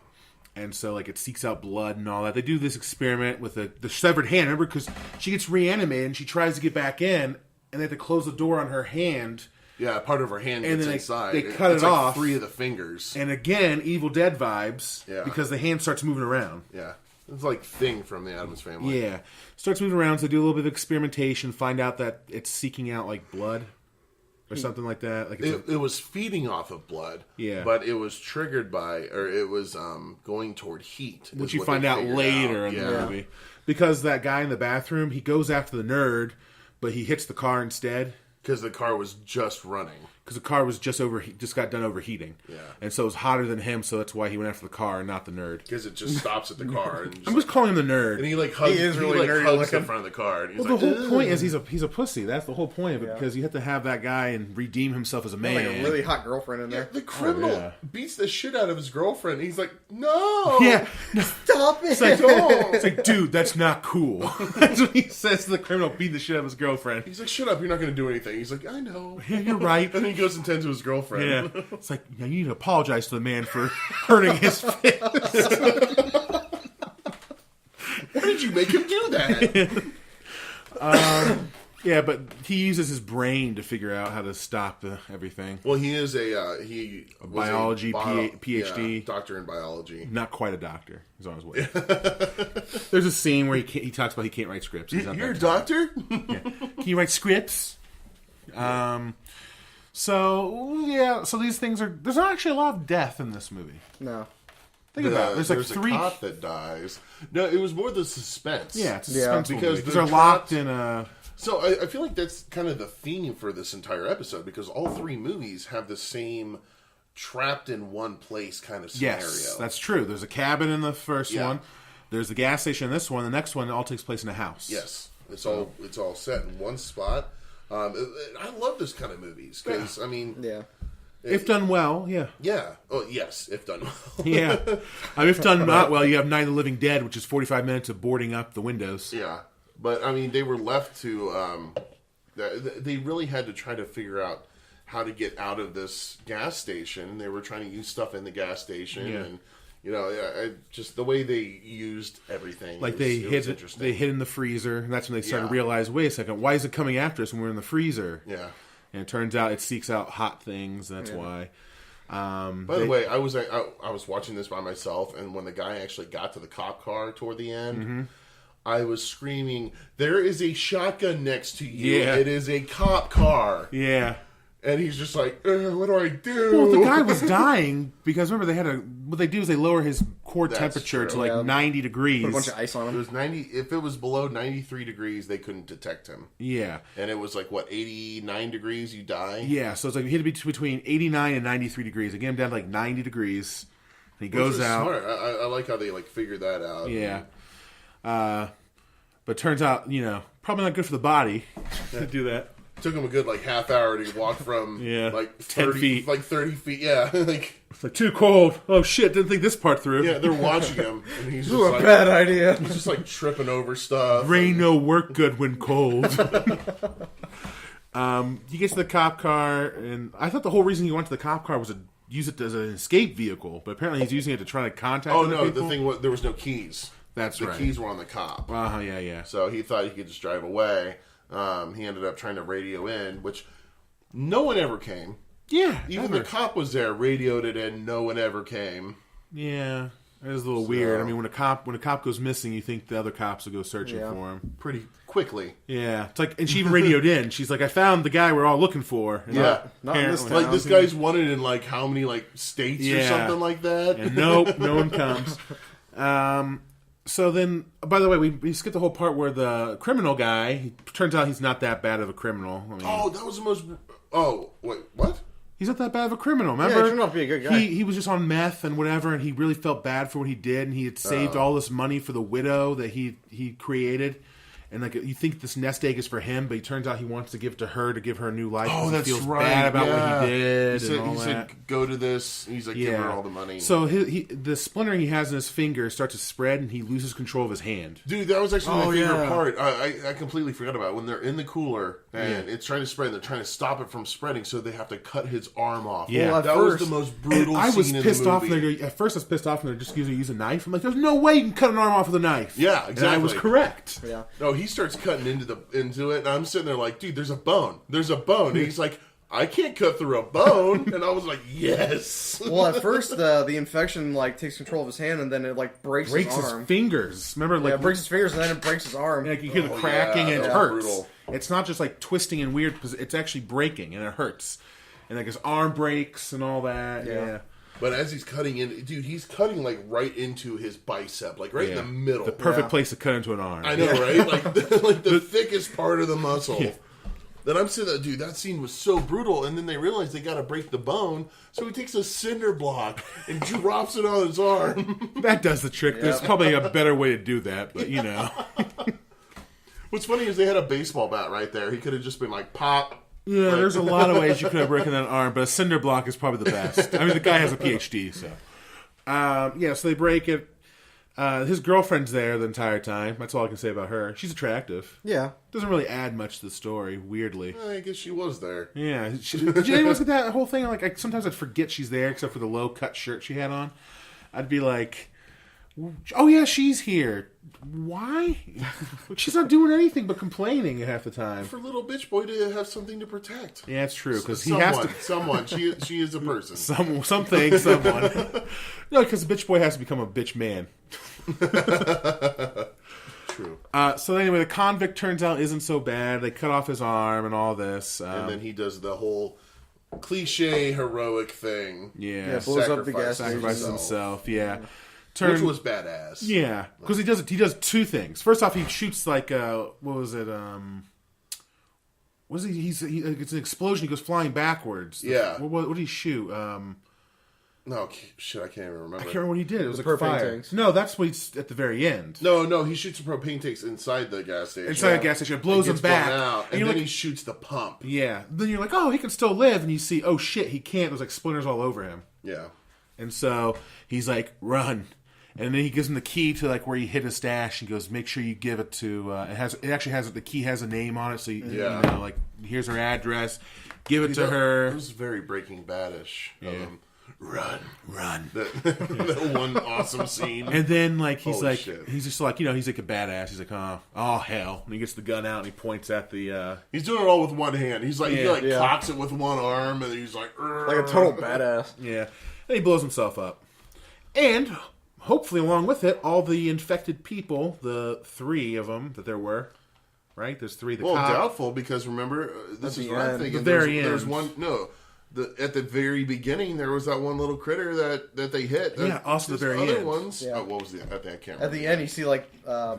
And so, like, it seeks out blood and all that. They do this experiment with the severed hand. Remember, because she gets reanimated and she tries to get back in, and they have to close the door on her hand. Yeah, part of her hand And gets then inside. they cut it's it like off. 3 of the fingers. And again, Evil Dead vibes. Yeah. Because the hand starts moving around. Yeah. It's like Thing from the Addams Family. Yeah. Starts moving around, so they do a little bit of experimentation, find out that it's seeking out, like, blood. Or something like that. Like It was feeding off of blood. Yeah. But it was triggered by, or it was going toward heat. which is you what find they out figured later out. in the movie. Because that guy in the bathroom, he goes after the nerd, but he hits the car instead. Because the car was just running. Because the car was just got done overheating. Yeah. And so it was hotter than him, so that's why he went after the car and not the nerd. Because it just stops at the car. And I'm just calling him the nerd. And he like hugs, He is really nerdy hugs the looking. front of the car. And he's Well, like, the whole "Ugh." point is he's a pussy. That's the whole point of it, Yeah. because you have to have that guy and redeem himself as a man. Like a really hot girlfriend in there. The criminal yeah. beats the shit out of his girlfriend. He's like, no. Yeah. Stop it! It's like, Don't. it's like, dude, that's not cool. That's what he says to the criminal beating the shit out of his girlfriend. He's like, shut up. You're not going to do anything. He's like, I know. Yeah, you're right. And then he goes and tends to his girlfriend. Yeah. It's like, yeah, you need to apologize to the man for hurting his fist. Why did you make him do that? Yeah, but he uses his brain to figure out how to stop everything. Well, he is a biology PhD. yeah, doctor in biology. Not quite a doctor. He's on his way. There's a scene where he talks about he can't write scripts. He's not You're a that doctor? Yeah. Can you write scripts? So these things are. There's not actually a lot of death in this movie. No. Think about it. There's like a 3. cop that dies. No, it was more the suspense. Yeah, it's a Yeah, suspenseful because movie, they're they're locked trapped- in a. So I feel like that's kind of the theme for this entire episode because all 3 movies have the same trapped in one place kind of scenario. Yes, that's true. There's a cabin in the first Yeah. one. There's the gas station in this one. The next one all takes place in a house. Yes, it's all set in one spot. I love this kind of movies because I mean, Yeah. If done well, yeah. yeah. Oh yes, if done well. Yeah. If done not well, you have Night of the Living Dead, which is 45 minutes of boarding up the windows. Yeah, but I mean, they were left to. They really had to try to figure out how to get out of this gas station. They were trying to use stuff in the gas station, Yeah. and just the way they used everything. Like was they hid interesting. in the freezer, and that's when they started to Yeah. realize, wait a second, why is it coming after us when we're in the freezer? Yeah. And it turns out it seeks out hot things. That's why. By the way, I was watching this by myself, and when the guy actually got to the cop car toward the end, Mm-hmm. I was screaming, "There is a shotgun next to you! Yeah. It is a cop car!" Yeah. And he's just like, what do I do? Well, the guy was dying because remember what they do is they lower his core That's temperature true. to 90 degrees. Put a bunch of ice on It him. was 90. If it was below 93 degrees, they couldn't detect him. Yeah. And it was 89 degrees, you die? Yeah, so it's like he had to be between 89 and 93 degrees. They get him down to 90 degrees. He goes out. Smart. I like how they figured that out. Yeah. But turns out, probably not good for the body to do that. Took him a good half hour to walk from 10 30 feet. 30 feet. Yeah. It's too cold. Oh shit, didn't think this part through. Yeah, they're watching him and he's Ooh, just a bad idea. he's just tripping over stuff. Rain no work good when cold. He gets to the cop car, and I thought the whole reason he went to the cop car was to use it as an escape vehicle, but apparently he's using it to try to contact other people. The thing was there was no keys. That's the right. keys were on the cop. Yeah. So he thought he could just drive away. He ended up trying to radio in, which no one ever came. Yeah. Even the cop was there, radioed it in, no one ever came. Yeah. It was a little weird. I mean, when a cop goes missing, you think the other cops will go searching for him Pretty quickly. Yeah, it's and she even radioed in. She's like, "I found the guy we're all looking for." And Yeah, not in this apparently- town. this guy's wanted in how many states or Yeah. something like that. And nope, no one comes. So then, by the way, we skipped the whole part where the criminal guy, turns out he's not that bad of a criminal. I mean, Oh, that was the most. Oh, wait, what? he's not that bad of a criminal, remember? Yeah, he turned out to be a good guy. He was just on meth and whatever, and he really felt bad for what he did, and he had saved all this money for the widow that he created. And you think this nest egg is for him, but he turns out he wants to give it to her to give her a new life. Oh, because that's he feels right. bad about yeah. what he did. He and all said, that. go to this. He's give her all the money. So the splinter he has in his finger starts to spread, and he loses control of his hand. Dude, that was actually my favorite yeah. part. I completely forgot about it. When they're in the cooler and it's trying to spread, they're trying to stop it from spreading, so they have to cut his arm off. Yeah. Well, at that was first- the most brutal I was scene in pissed the off. movie. At first, I was pissed off, and they're just going to use a knife. I'm like, there's no way you can cut an arm off with a knife. Yeah, And exactly. I was correct. Yeah. No, he starts cutting into it, and I'm sitting there like, dude, there's a bone. There's a bone. And he's like, I can't cut through a bone. And I was like, yes. Well, at first the infection takes control of his hand, and then it breaks Breaks his his arm. fingers. Remember, It breaks his fingers, and then it breaks his arm. you hear the Oh, cracking, yeah, and it that was hurts. brutal. It's not just twisting in weird. It's actually breaking, and it hurts. And his arm breaks and all that. Yeah. But as he's cutting in, dude, he's cutting right into his bicep, right in the middle. The perfect place to cut into an arm. I know, right? The thickest part of the muscle. Yeah. Then I'm sitting there, dude, that scene was so brutal. And then they realize they got to break the bone. So he takes a cinder block and drops it on his arm. That does the trick. There's probably a better way to do that, but What's funny is they had a baseball bat right there. He could have just been pop. Yeah, there's a lot of ways you could have broken that arm, but a cinder block is probably the best. I mean, the guy has a PhD, so. So they break it. His girlfriend's there the entire time. That's all I can say about her. She's attractive. Yeah. Doesn't really add much to the story, weirdly. I guess she was there. Yeah. Did anyone look at that whole thing? Sometimes I'd forget she's there, except for the low-cut shirt she had on. I'd be like, oh yeah, she's here. Why? She's not doing anything but complaining half the time. For little bitch boy to have something to protect. Yeah, it's true, because he has to... Someone. She is a person. Someone. No, because the bitch boy has to become a bitch man. True. So anyway, the convict turns out isn't so bad. They cut off his arm and all this. And then he does the whole cliche heroic thing. Yeah, blows up the gas station. sacrifices himself. Yeah, Which was badass. Yeah, because he does two things. First off, he shoots what was it? Was he? It's an explosion. He goes flying backwards. Yeah. What did he shoot? No, shit, I can't even remember. I can't remember what he did. It was like propane fire. tanks. No, that's what he's at the very end. No, he shoots the propane tanks inside the gas station. Inside the gas station, it blows It him gets back, blown out, and you're then like, he shoots the pump. yeah. Then you're like, oh, he can still live, and you see, oh shit, he can't. There's splinters all over him, Yeah. and so he's like, run. And then he gives him the key to where he hid his stash. He goes, make sure you give it to. It actually has the key has a name on it, so here's her address. Give it to her. It was very Breaking Bad-ish. Yeah. Run. That one awesome scene. And then he's Holy shit. he's just he's like a badass. He's like, oh hell. And he gets the gun out and he points at the. He's doing it all with one hand. He's he Yeah. cocks it with one arm, and he's like Like a total badass. Yeah. And he blows himself up. And hopefully, along with it, all the infected people, the 3 of them that there were, right? There's 3. The Well, cop. doubtful, because remember, this At is the what I'm end. thinking. The very There's end. one. No, at the very beginning, there was that one little critter that they hit. Yeah, also the There's very other end. ones. Yeah. Oh, what was the? I can't remember. At the end, you see like,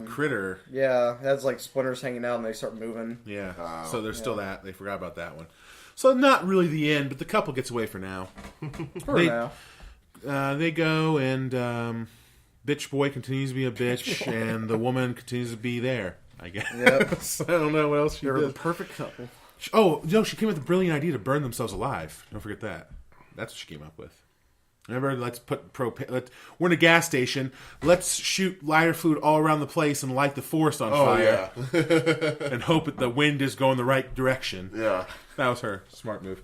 Critter. yeah, it has like splinters hanging out, and they start moving. Yeah. Wow. So there's still that. They forgot about that one. So not really the end, but the couple gets away for now. For now. They go and bitch boy continues to be a bitch, and the woman continues to be there. I guess. Yep. So I don't know what else she They're the did. perfect couple. Oh, no, she came with a brilliant idea to burn themselves alive. Don't forget that. That's what she came up with. Remember, let's put propane. We're in a gas station. Let's shoot lighter fluid all around the place and light the forest on fire. yeah. And hope that the wind is going the right direction. Yeah. That was her smart move.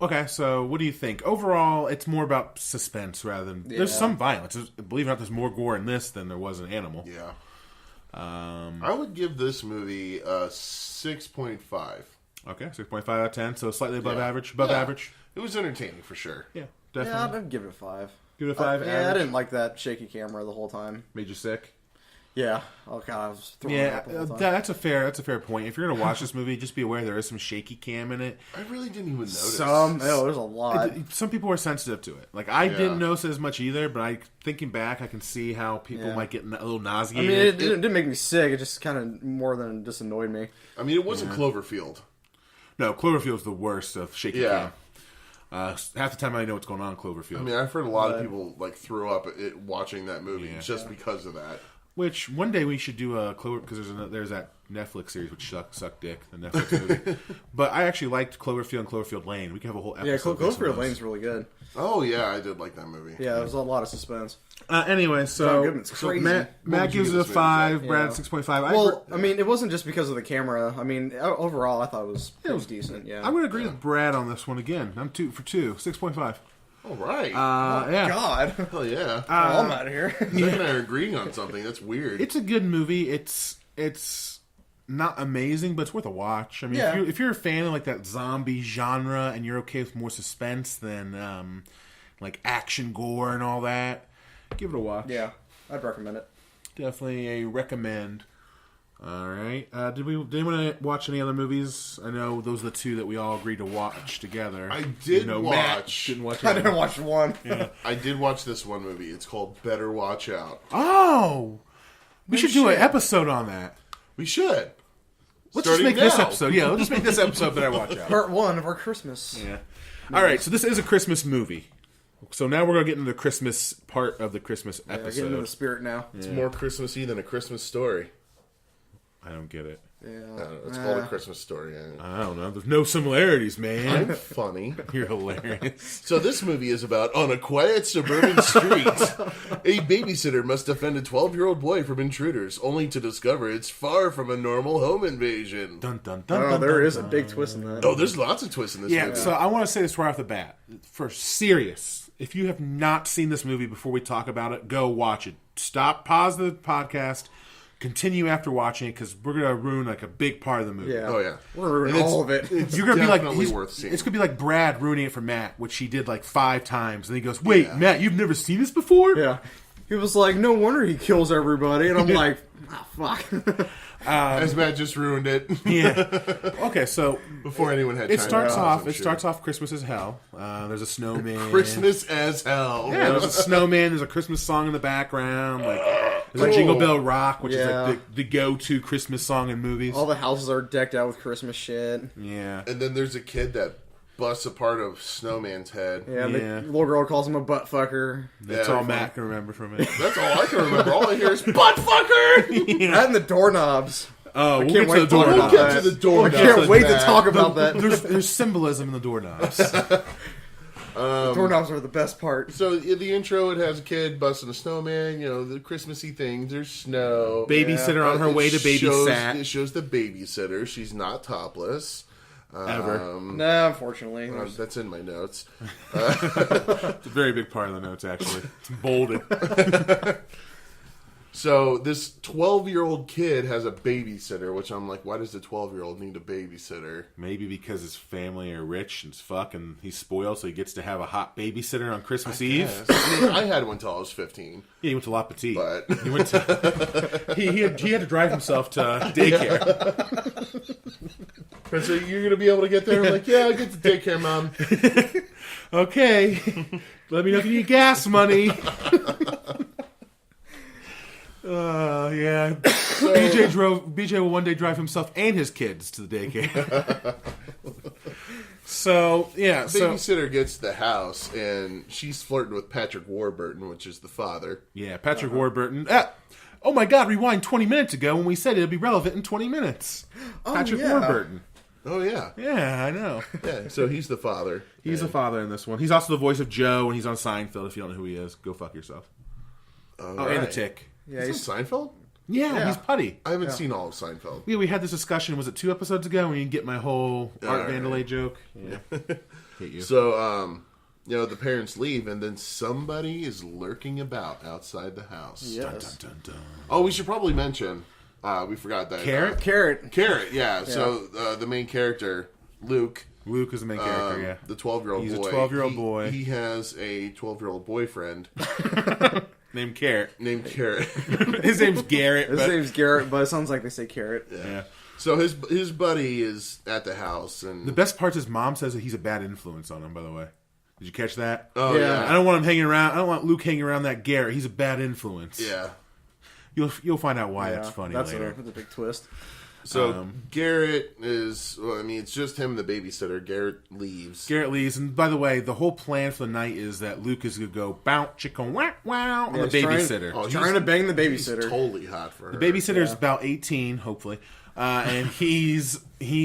Okay, so what do you think? Overall, it's more about suspense rather than... There's some violence. Believe it or not, there's more gore in this than there was in Animal. Yeah. I would give this movie a 6.5. Okay, 6.5 out of 10, so slightly above average. Above Yeah. average. It was entertaining for sure. Yeah, Yeah, definitely. I'd give it a 5. Give it a 5. Yeah, I average. didn't like that shaky camera the whole time. Made you sick? Yeah. Oh god, I was throwing Yeah, up the whole time. that's a fair point. If you're gonna watch this movie, just be aware there is some shaky cam in it. I really didn't even notice. There's a lot. Some people are sensitive to it. Like I Yeah. didn't notice it as much either, but thinking back, I can see how people Yeah. might get a little I nauseated. mean, it didn't make me sick. It just kind of more than just annoyed me. I mean, it wasn't Cloverfield. No, Cloverfield's the worst of shaky Yeah. cam. Half the time I know what's going on in Cloverfield. I mean, I've heard a lot of people like throw up watching that movie Yeah. just because of that. Which one day we should do a Clover, because there's that Netflix series which suck dick, the Netflix movie. But I actually liked Cloverfield and Cloverfield Lane. We could have a whole episode. Yeah, based on Cloverfield those. Lane's really good. Oh yeah, I did like that movie. Yeah, there's a lot of suspense. Anyway, John so, Goodman's crazy. Matt What would you gives give it a this movie, 5, Zach? Brad Yeah. 6.5. Well, I mean, it wasn't just because of the camera. I mean, overall, I thought it was pretty decent. Yeah. I'm going to agree with Brad on this one again. I'm 2 for 2, 6.5. All right. Yeah. God. Hell yeah. I'm out of here. Zach and I are agreeing on something. That's weird. It's a good movie. It's not amazing, but it's worth a watch. I mean, Yeah. if you're a fan of like that zombie genre and you're okay with more suspense than like action gore and all that, give it a watch. Yeah, I'd recommend it. Definitely a recommend. All right. Did anyone watch any other movies? I know those are the 2 that we all agreed to watch together. I did Matt watch. didn't watch. I any. didn't watch one. I did watch this one movie. It's called Better Watch Out. Oh, we should do an shit. episode on that. We should. Let's Starting just make this now. episode. Yeah, let's just make this episode Better Watch Out. Part 1 of our Christmas. Yeah. All right, so this is a Christmas movie. So now we're going to get into the Christmas part of the Christmas Yeah, getting into the episode. spirit now. It's more Christmassy than A Christmas Story. I don't get it. Yeah. I don't know. It's called A Christmas Story. I don't know. There's no similarities, man. I'm funny. You're hilarious. So this movie is about, on a quiet suburban street, a babysitter must defend a 12-year-old boy from intruders, only to discover it's far from a normal home invasion. Dun, dun, dun, Oh, dun, there dun, is a dun. big twist in that. Oh, there's lots of twists in this Yeah, movie. so I want to say this right off the bat. For serious, if you have not seen this movie before we talk about it, go watch it. Stop, pause the podcast, continue after watching it, because we're going to ruin like a big part of the movie. Yeah. Oh, yeah. We're ruining And it's- all of it. It's You're gonna be like definitely he's- worth seeing. It's gonna be like Brad ruining it for Matt, which he did like 5 times, and he goes, "Wait, Yeah. Matt, you've never seen this before?" Yeah. He was like, no wonder he kills everybody. And I'm like, fuck. As Matt just ruined it Yeah. Okay, so before anyone had time. it starts to off. pause, I'm It sure. starts off Christmas as hell. There's a snowman. Christmas as hell. Yeah, there's a snowman. There's a Christmas song in the background. Like there's a Cool. Jingle Bell Rock, which Yeah. is like the go-to Christmas song in movies. All the houses are decked out with Christmas shit. Yeah. And then there's a kid that busts a part of Snowman's head. Yeah, and Yeah. the little girl calls him a butt fucker. That's Yeah, all fine. Matt can remember from it. That's all I can remember. All I hear is butt fucker. And the doorknobs. Oh, we'll can't get to wait the to talk doorknobs. about We'll get that. to the doorknobs. I can't wait to Matt. talk about that. There's symbolism in the doorknobs. Doorknobs are the best part. So in the intro, it has a kid busting a snowman. You know, the Christmassy things. There's snow. Babysitter on her It way to babysat. It shows the babysitter. She's not topless. Ever. Nah, unfortunately. That's in my notes. It's a very big part of the notes, actually. It's bolded. So this 12-year-old kid has a babysitter, which I'm like, why does the 12-year-old need a babysitter? Maybe because his family are rich and fuck, and he's spoiled, so he gets to have a hot babysitter on Christmas Eve. I mean, I had one till I was 15. Yeah, he went to La Petite. But He went to. he had to drive himself to daycare. so you're gonna be able to get there? I'm like, yeah, I'll get to daycare, Mom. Okay, let me know if you need gas money. Yeah. BJ will one day drive himself and his kids to the daycare. So yeah, Babysitter gets to the house and she's flirting with Patrick Warburton, which is the father. Yeah, Patrick Warburton. Oh my God! Rewind 20 minutes ago when we said it'd be relevant in 20 minutes. Patrick Warburton. Oh yeah, Yeah, I know. yeah. So he's the father. He's the father in this one. He's also the voice of Joe, and he's on Seinfeld. If you don't know who he is, go fuck yourself. And the Tick. Yeah, Is that Seinfeld? Yeah, he's Putty. I haven't seen all of Seinfeld. Yeah, we had this discussion. Was it 2 episodes ago when you get my whole Art right. Vandelay joke? Yeah. Hate you. So, the parents leave, and then somebody is lurking about outside the house. Yes. Dun, dun, dun. Oh, we should probably mention. We forgot that. Carrot? Carrot, yeah. So the main character, Luke. Luke is the main character, yeah. The 12-year-old boy. He's a 12-year-old boy. He has a 12-year-old boyfriend Named Carrot. named Carrot. His name's Garrett. His name's Garrett, but it sounds like they say carrot. Yeah. So his buddy is at the house, and The best part is Mom says that he's a bad influence on him, by the way. Did you catch that? oh Yeah. I don't want him hanging around. I don't want Luke hanging around that Garrett. He's a bad influence. yeah. You'll find out why Yeah, that's funny that's later. that's a big twist. So Garrett is. Well, I mean, it's just him and the babysitter. Garrett leaves. Garrett leaves, and by the way, the whole plan for the night is that Luke is going to go bounce, chicken, wow, wow on the he's trying- babysitter. Oh, Trying to bang the He's babysitter. totally hot for her. The babysitter's about 18, hopefully, and he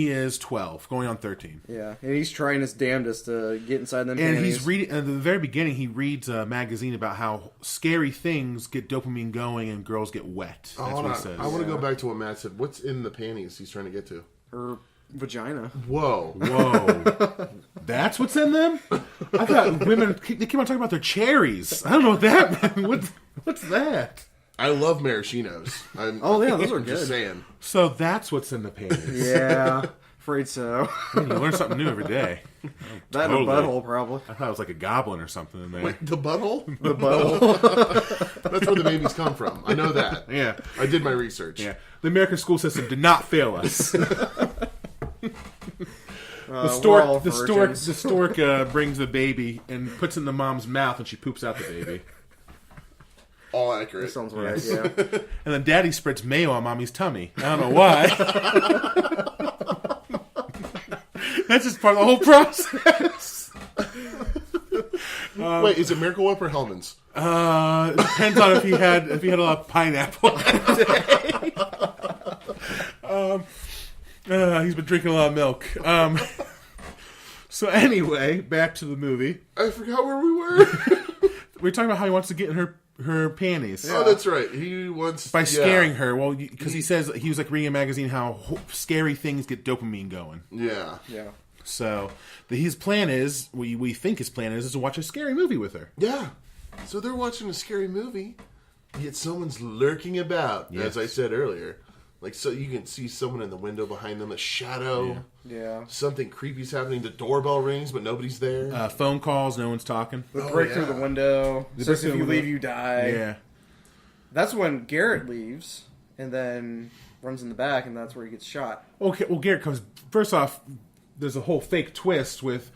is 12, going on 13. Yeah, and he's trying his damnedest to get inside them. And panties. he's reading at the very beginning. He reads a magazine about how scary things get dopamine going and girls get wet. That's what he says. I want to go back to what Matt said. What's in the panties he's trying to get to? her vagina. Whoa. Whoa, that's what's in them? I thought women they keep on talking about their cherries. I don't know what that meant. What's that? I love maraschinos. Oh, yeah, those are I'm just good. saying. So that's what's in the panties. Yeah, afraid so. Man, you learn something new every day. That Totally. and a butthole, probably. I thought it was like a goblin or something in there. Wait, the butthole? The butthole. That's where the babies come from. I know that. Yeah. I did my research. Yeah, the American school system did not fail us. We're all virgins. The stork brings the baby and puts it in the mom's mouth, and she poops out the baby. All accurate. That sounds right. Yeah. And then Daddy spreads mayo on Mommy's tummy. I don't know why. That's just part of the whole process. Wait, is it Miracle Whip or Hellman's? It depends on if he had a lot of pineapple that day. He's been drinking a lot of milk. So anyway, back to the movie. I forgot where we were. We were talking about how he wants to get in her panties. Oh, that's right. He wants... By scaring her. Well, because he says he was like reading a magazine how scary things get dopamine going. Yeah. Yeah. So his plan is, we think his plan is to watch a scary movie with her. Yeah. So they're watching a scary movie, yet someone's lurking about, Yes. as I said earlier. Like, so you can see someone in the window behind them, a shadow. Yeah. Something creepy's happening. The doorbell rings, but nobody's there. Phone calls, no one's talking. They break yeah. through the window. They Says break if through you the leave, window. you die. Yeah. That's when Garrett leaves, and then runs in the back, and that's where he gets shot. Okay, well, Garrett comes... First off, there's a whole fake twist with...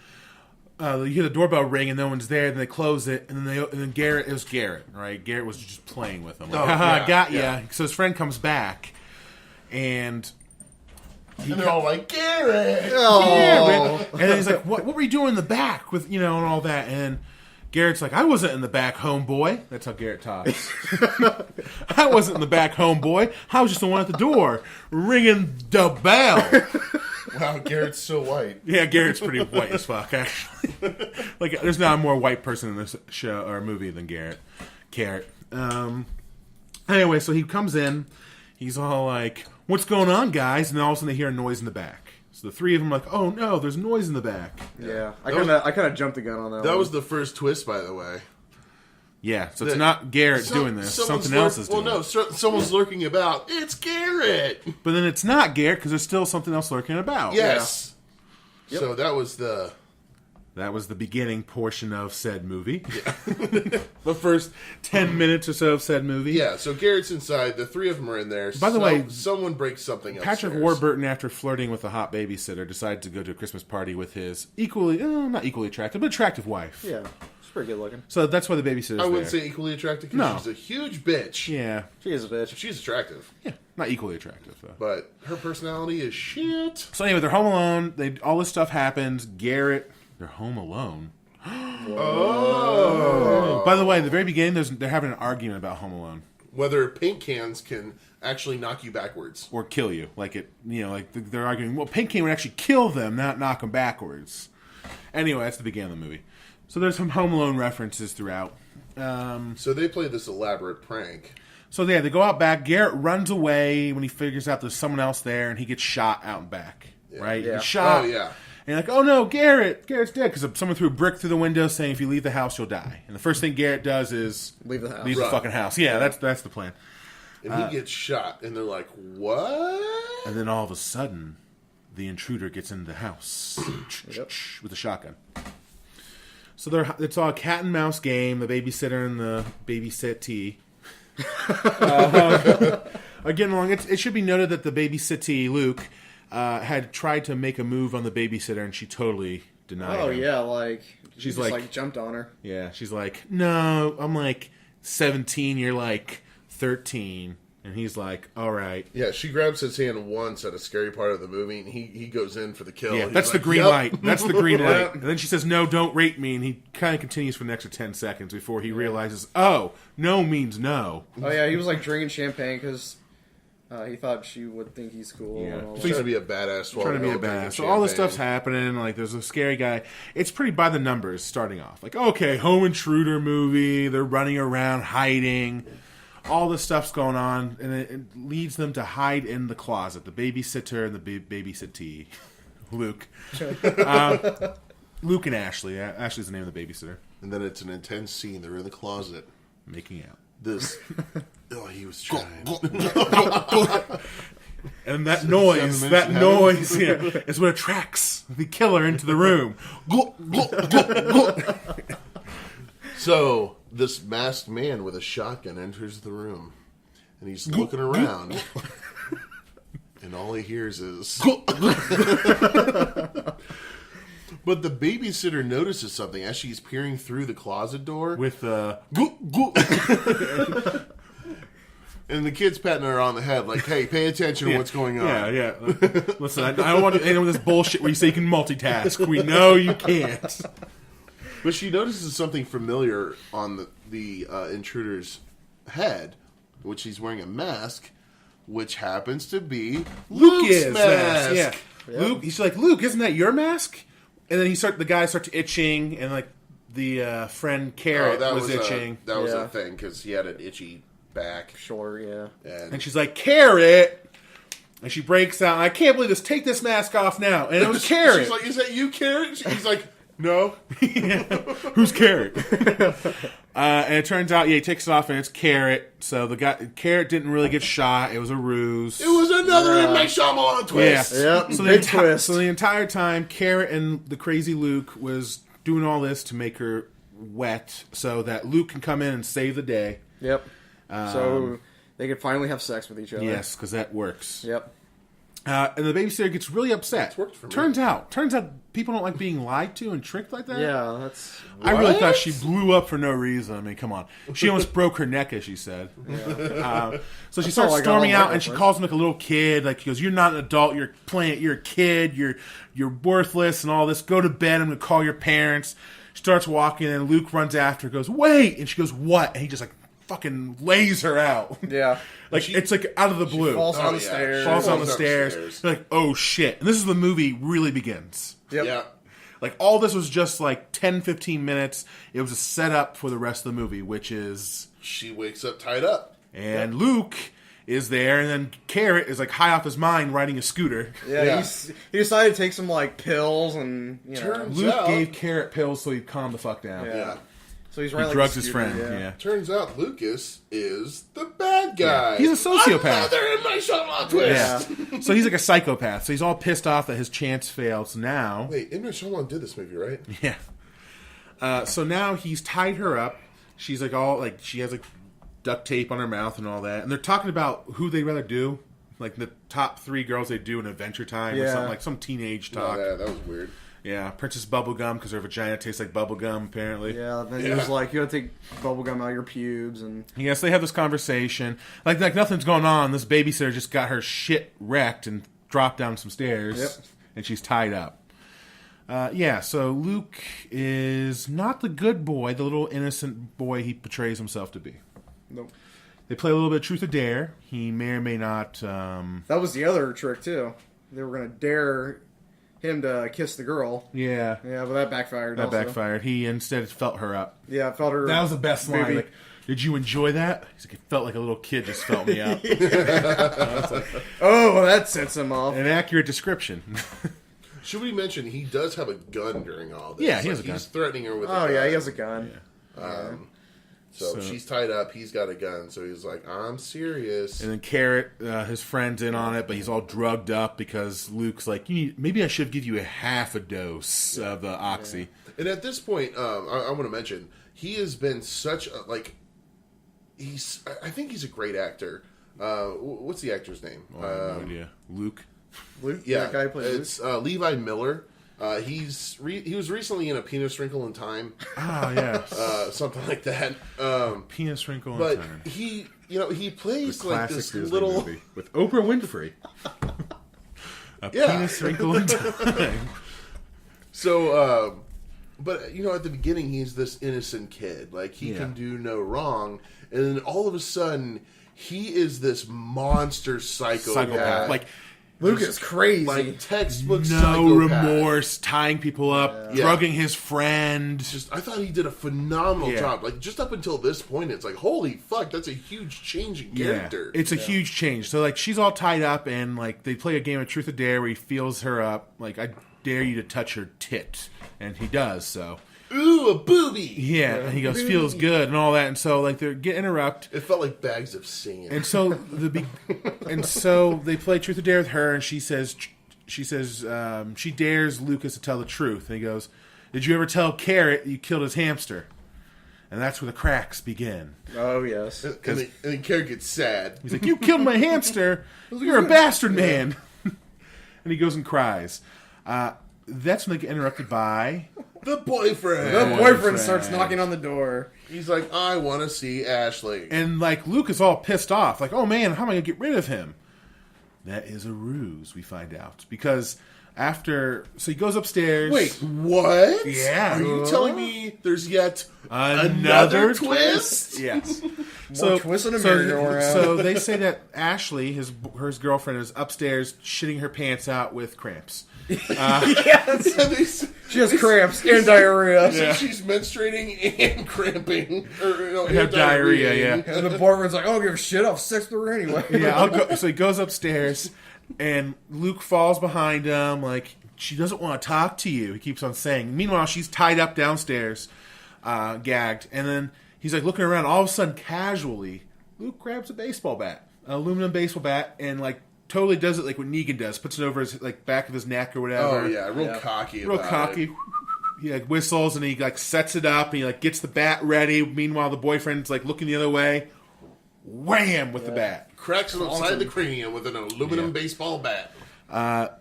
you hear the doorbell ring and no one's there, then they close it, and then Garrett... It was Garrett, right? Garrett was just playing with him. Like, haha, yeah, got ya. yeah. So his friend comes back, and... and they're all like, Garrett! Garrett! And then he's like, what were you doing in the back with, and all that? And Garrett's like, I wasn't in the back, homeboy. That's how Garrett talks. I wasn't in the back, homeboy. I was just the one at the door, ringing the bell. Wow, Garrett's so white. Yeah, Garrett's pretty white as fuck, actually. Like, there's not a more white person in this show or movie than Garrett. Anyway, so he comes in. He's all like, what's going on, guys? And then all of a sudden they hear a noise in the back. So the three of them are like, oh no, there's noise in the back. Yeah. I kind of jumped the gun on that. That one. was the first twist, by the way. Yeah, so it's not Garrett doing this. Something else is doing it. Well, no, someone's lurking about. It's Garrett! But then it's not Garrett because there's still something else lurking about. Yes. Yeah. So that was the... That was the beginning portion of said movie. Yeah. The first 10 minutes or so of said movie. Yeah, so Garrett's inside. The three of them are in there. By the way, someone breaks something upstairs. Patrick Warburton, after flirting with a hot babysitter, decided to go to a Christmas party with his not equally attractive, but attractive wife. Yeah, she's pretty good looking. So that's why the babysitter's there. I wouldn't say equally attractive because she's a huge bitch. Yeah. She is a bitch. She's attractive. Yeah, not equally attractive, though. But her personality is shit. So anyway, they're home alone. All this stuff happens. Garrett, they're home alone. Oh. By the way, at the very beginning, they're having an argument about Home Alone. Whether paint cans can actually knock you backwards. Or kill you. They're arguing, well, paint can would actually kill them, not knock them backwards. Anyway, that's the beginning of the movie. So there's some Home Alone references throughout. So they play this elaborate prank. So yeah, they go out back. Garrett runs away when he figures out there's someone else there, and he gets shot out and back. Yeah. Right? Yeah. He's shot. Oh, yeah. And you're like, oh no, Garrett's dead because someone threw a brick through the window saying if you leave the house, you'll die. And the first thing Garrett does is Leave the house. Leave the Right. fucking house. Yeah, that's the plan. And he gets shot, and they're like, what? And then all of a sudden, the intruder gets into the house with a shotgun. So it's all a cat and mouse game, the babysitter and the babysittee. Are getting along. It should be noted that the babysittee, Luke, had tried to make a move on the babysitter, and she totally denied Oh him. yeah, She's just, like jumped on her. Yeah, she's like, no, I'm like 17, you're like 13. And he's like, all right. Yeah, she grabs his hand once at a scary part of the movie, and he goes in for the kill. Yeah, He's that's the like, green "Yep." light. That's the green light. And then she says, no, don't rape me. And he kind of continues for an extra 10 seconds before he realizes, oh, no means no. Oh yeah, he was drinking champagne because he thought she would think he's cool. Yeah. And all He's that. trying to be a badass. Trying to be a badass. So all this stuff's happening. Like, there's a scary guy. It's pretty by the numbers starting off. Like, okay, home intruder movie. They're running around hiding. All this stuff's going on, and it leads them to hide in the closet. The babysitter and the babysittee, Luke, Luke and Ashley. Ashley's the name of the babysitter. And then it's an intense scene. They're in the closet. Making out. He was trying. And that noise, is what attracts the killer into the room. So, this masked man with a shotgun enters the room. And he's looking around. And all he hears is... But the babysitter notices something as she's peering through the closet door. With And the kid's patting her on the head like, hey, pay attention to what's going on. Yeah. Listen, I don't want to end with this bullshit where you say you can multitask. We know you can't. But she notices something familiar on the intruder's head, which he's wearing a mask, which happens to be Luke's mask. Yeah. Luke, he's like, Luke, isn't that your mask? And then the guy starts itching, and the friend Carrot was itching. That was a thing because he had an itchy back. Sure, yeah. And she's like, Carrot! And she breaks out, I can't believe this, take this mask off now. And it was Carrot. She's like, is that you, Carrot? He's like, no. Who's Carrot? And it turns out, he takes it off, and it's Carrot. So Carrot didn't really get shot. It was a ruse. It was another M. Night Shyamalan twist. Yeah. Yep, So big twist. So the entire time, Carrot and the crazy Luke was doing all this to make her wet so that Luke can come in and save the day. Yep. So they could finally have sex with each other. Yes, because that works. Yep. And the babysitter gets really upset. It's worked for me. Turns out people don't like being lied to and tricked like that. Yeah, that's... I really thought she blew up for no reason. I mean, come on. She almost broke her neck, as she said. Yeah. So she starts storming out, and she calls him like a little kid. Like, she goes, you're not an adult. You're a kid. You're worthless and all this. Go to bed. I'm going to call your parents. She starts walking, and Luke runs after her, goes, wait. And she goes, what? And he just fucking lays her out. Yeah. It's out of the blue. Falls on the stairs. Falls on the stairs. You're like, oh shit. And this is the movie really begins. Yep. Yeah. Like, all this was just 10, 15 minutes. It was a setup for the rest of the movie, which is... She wakes up tied up. And Luke is there, and then Carrot is high off his mind riding a scooter. Yeah. He decided to take some pills and Turns Luke out- gave Carrot pills so he'd calm the fuck down. Yeah. So he's He right. Like drugs the his student, friend. Yeah. Turns out Lucas is the bad guy. He's a sociopath. Another in my Shyamalan twist. Yeah. So he's like a psychopath. So he's all pissed off that his chance failed. So now, Wait, M. Night Shyamalan did this movie, right? yeah. So now he's tied her up. She's like all like she has like duct tape on her mouth and all that. And they're talking about who they'd rather do. Like the top 3 girls they do in Adventure Time or something, like some teenage talk. Oh, yeah, that was weird. Yeah, Princess Bubblegum because her vagina tastes like bubblegum, apparently. Yeah, then he was like, you gotta take bubblegum out of your pubes. And yes, they have this conversation. Like nothing's going on. This babysitter just got her shit wrecked and dropped down some stairs. And she's tied up. So Luke is not the good boy, the little innocent boy he portrays himself to be. Nope. They play a little bit of Truth or Dare. He may or may not... that was the other trick, too. They were going to dare him to kiss the girl. Yeah. Yeah, but that backfired. That backfired. He instead felt her up. Yeah, felt her. That was the best line. Maybe. Like, did you enjoy that? He's like, it felt like a little kid just felt me up. Oh, that sets him off. An accurate description. Should we mention he does have a gun during all this? Yeah, he has a gun. He's threatening her with a Oh, gun. yeah, he has a gun. So she's tied up. He's got a gun. So he's like, I'm serious. And then Carrot, his friend's in on it, but he's all drugged up because Luke's like, maybe I should give you a half a dose of the Oxy. Yeah. And at this point, I want to mention, he has been such a, like, I think he's a great actor. What's the actor's name? I have no idea. Luke? Yeah, that guy plays it's Levi Miller. He was recently in A Penis Wrinkle in Time. Oh, yeah. Something like that. Penis Wrinkle in But Time. he plays The like classic this Disney little movie with Oprah Winfrey. Penis Wrinkle in Time. So, but at the beginning he's this innocent kid, like he can do no wrong, and then all of a sudden he is this monster psychopath. Like Luke is crazy. Like textbook no psychopath. remorse, tying people up, drugging his friend. I thought he did a phenomenal job. Like just up until this point, it's like, holy fuck, that's a huge change in character. It's a huge change. So like she's all tied up, and like they play a game of Truth or Dare where he feels her up. Like, I dare you to touch her tit, and he does so. Ooh, a booby! Yeah, and he goes, feels good, and all that, and so like they get interrupt. It felt like bags of sand. And so so they play Truth or Dare with her, and she says she dares Lucas to tell the truth. And he goes, "Did you ever tell Carrot you killed his hamster?" And that's where the cracks begin. Oh, yes. And then Carrot gets sad. He's like, "You killed my hamster! You're a bastard, man!" And he goes and cries. That's when they get interrupted by the boyfriend. The boyfriend starts knocking on the door. He's like, I want to see Ashley. And like Luke is all pissed off, like, oh man, how am I gonna get rid of him? That is a ruse, we find out. Because so he goes upstairs. Wait, what? Yeah. Are you telling me there's yet another twist? Yes. More twists in a merry-go-round. So they say that Ashley, her girlfriend, is upstairs shitting her pants out with cramps. Yes. She has cramps and diarrhea. So she's menstruating and cramping. Or, have diarrhea, yeah. And the boyfriend's like, I don't give a shit, I'll have sex with her anyway. Yeah, so he goes upstairs, and Luke falls behind him, like, she doesn't want to talk to you, he keeps on saying. Meanwhile, she's tied up downstairs, gagged, and then he's like looking around, all of a sudden, casually, Luke grabs a baseball bat, an aluminum baseball bat, and like, totally does it like what Negan does. Puts it over his like back of his neck or whatever. Oh yeah, real cocky. Real cocky. It. He like whistles and he like sets it up and he like gets the bat ready. Meanwhile, the boyfriend's like looking the other way. Wham with the bat. Cracks him upside the cranium with an aluminum baseball bat.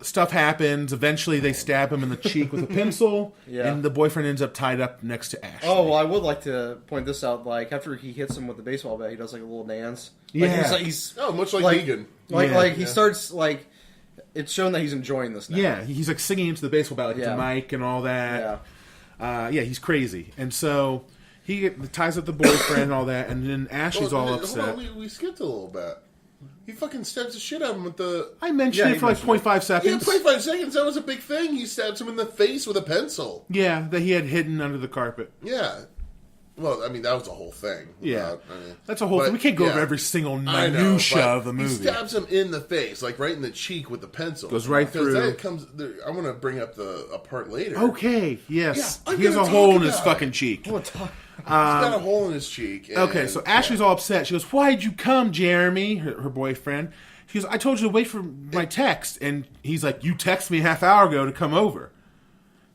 Stuff happens. Eventually, they stab him in the cheek with a pencil, and the boyfriend ends up tied up next to Ashley. Oh, well, I would like to point this out. Like, after he hits him with the baseball bat, he does like a little dance. Like, Yeah. He's much like Negan. He starts, like, it's shown that he's enjoying this now. Yeah, he's like singing into the baseball bat, like the mic and all that. Yeah. He's crazy. And so he ties up the boyfriend and all that, and then Ashley's all upset. Hold on, we skipped a little bit. He fucking stabs the shit out of him with the... I mentioned it for like 0.5 seconds. Yeah, 0.5 seconds. That was a big thing. He stabs him in the face with a pencil. Yeah, that he had hidden under the carpet. Yeah. Well, I mean, that was a whole thing. Yeah. That's a whole thing. We can't go over every single minutia of the movie. He stabs him in the face, like right in the cheek with the pencil. Goes right through. That comes... I want to bring up a part later. Okay, yes. Yeah, he has a hole in his fucking cheek. got a hole in his cheek. And, Okay, so Ashley's all upset. She goes, "Why'd you come, Jeremy?" Her boyfriend. She goes, "I told you to wait for my text." And he's like, "You texted me a half hour ago to come over."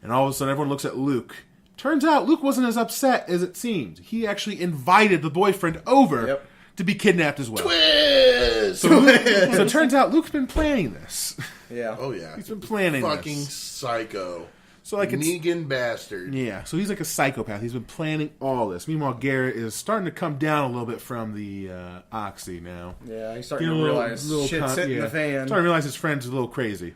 And all of a sudden, everyone looks at Luke. Turns out Luke wasn't as upset as it seemed. He actually invited the boyfriend over to be kidnapped as well. Twist! So it turns out Luke's been planning this. Yeah. Oh, yeah. He's been planning Fucking this. psycho. So like it's Negan bastard. Yeah, so he's like a psychopath. He's been planning all this. Meanwhile, Garrett is starting to come down a little bit from the oxy now. Yeah, he's starting to realize shit's hitting the fan. Starting to realize his friend's a little crazy.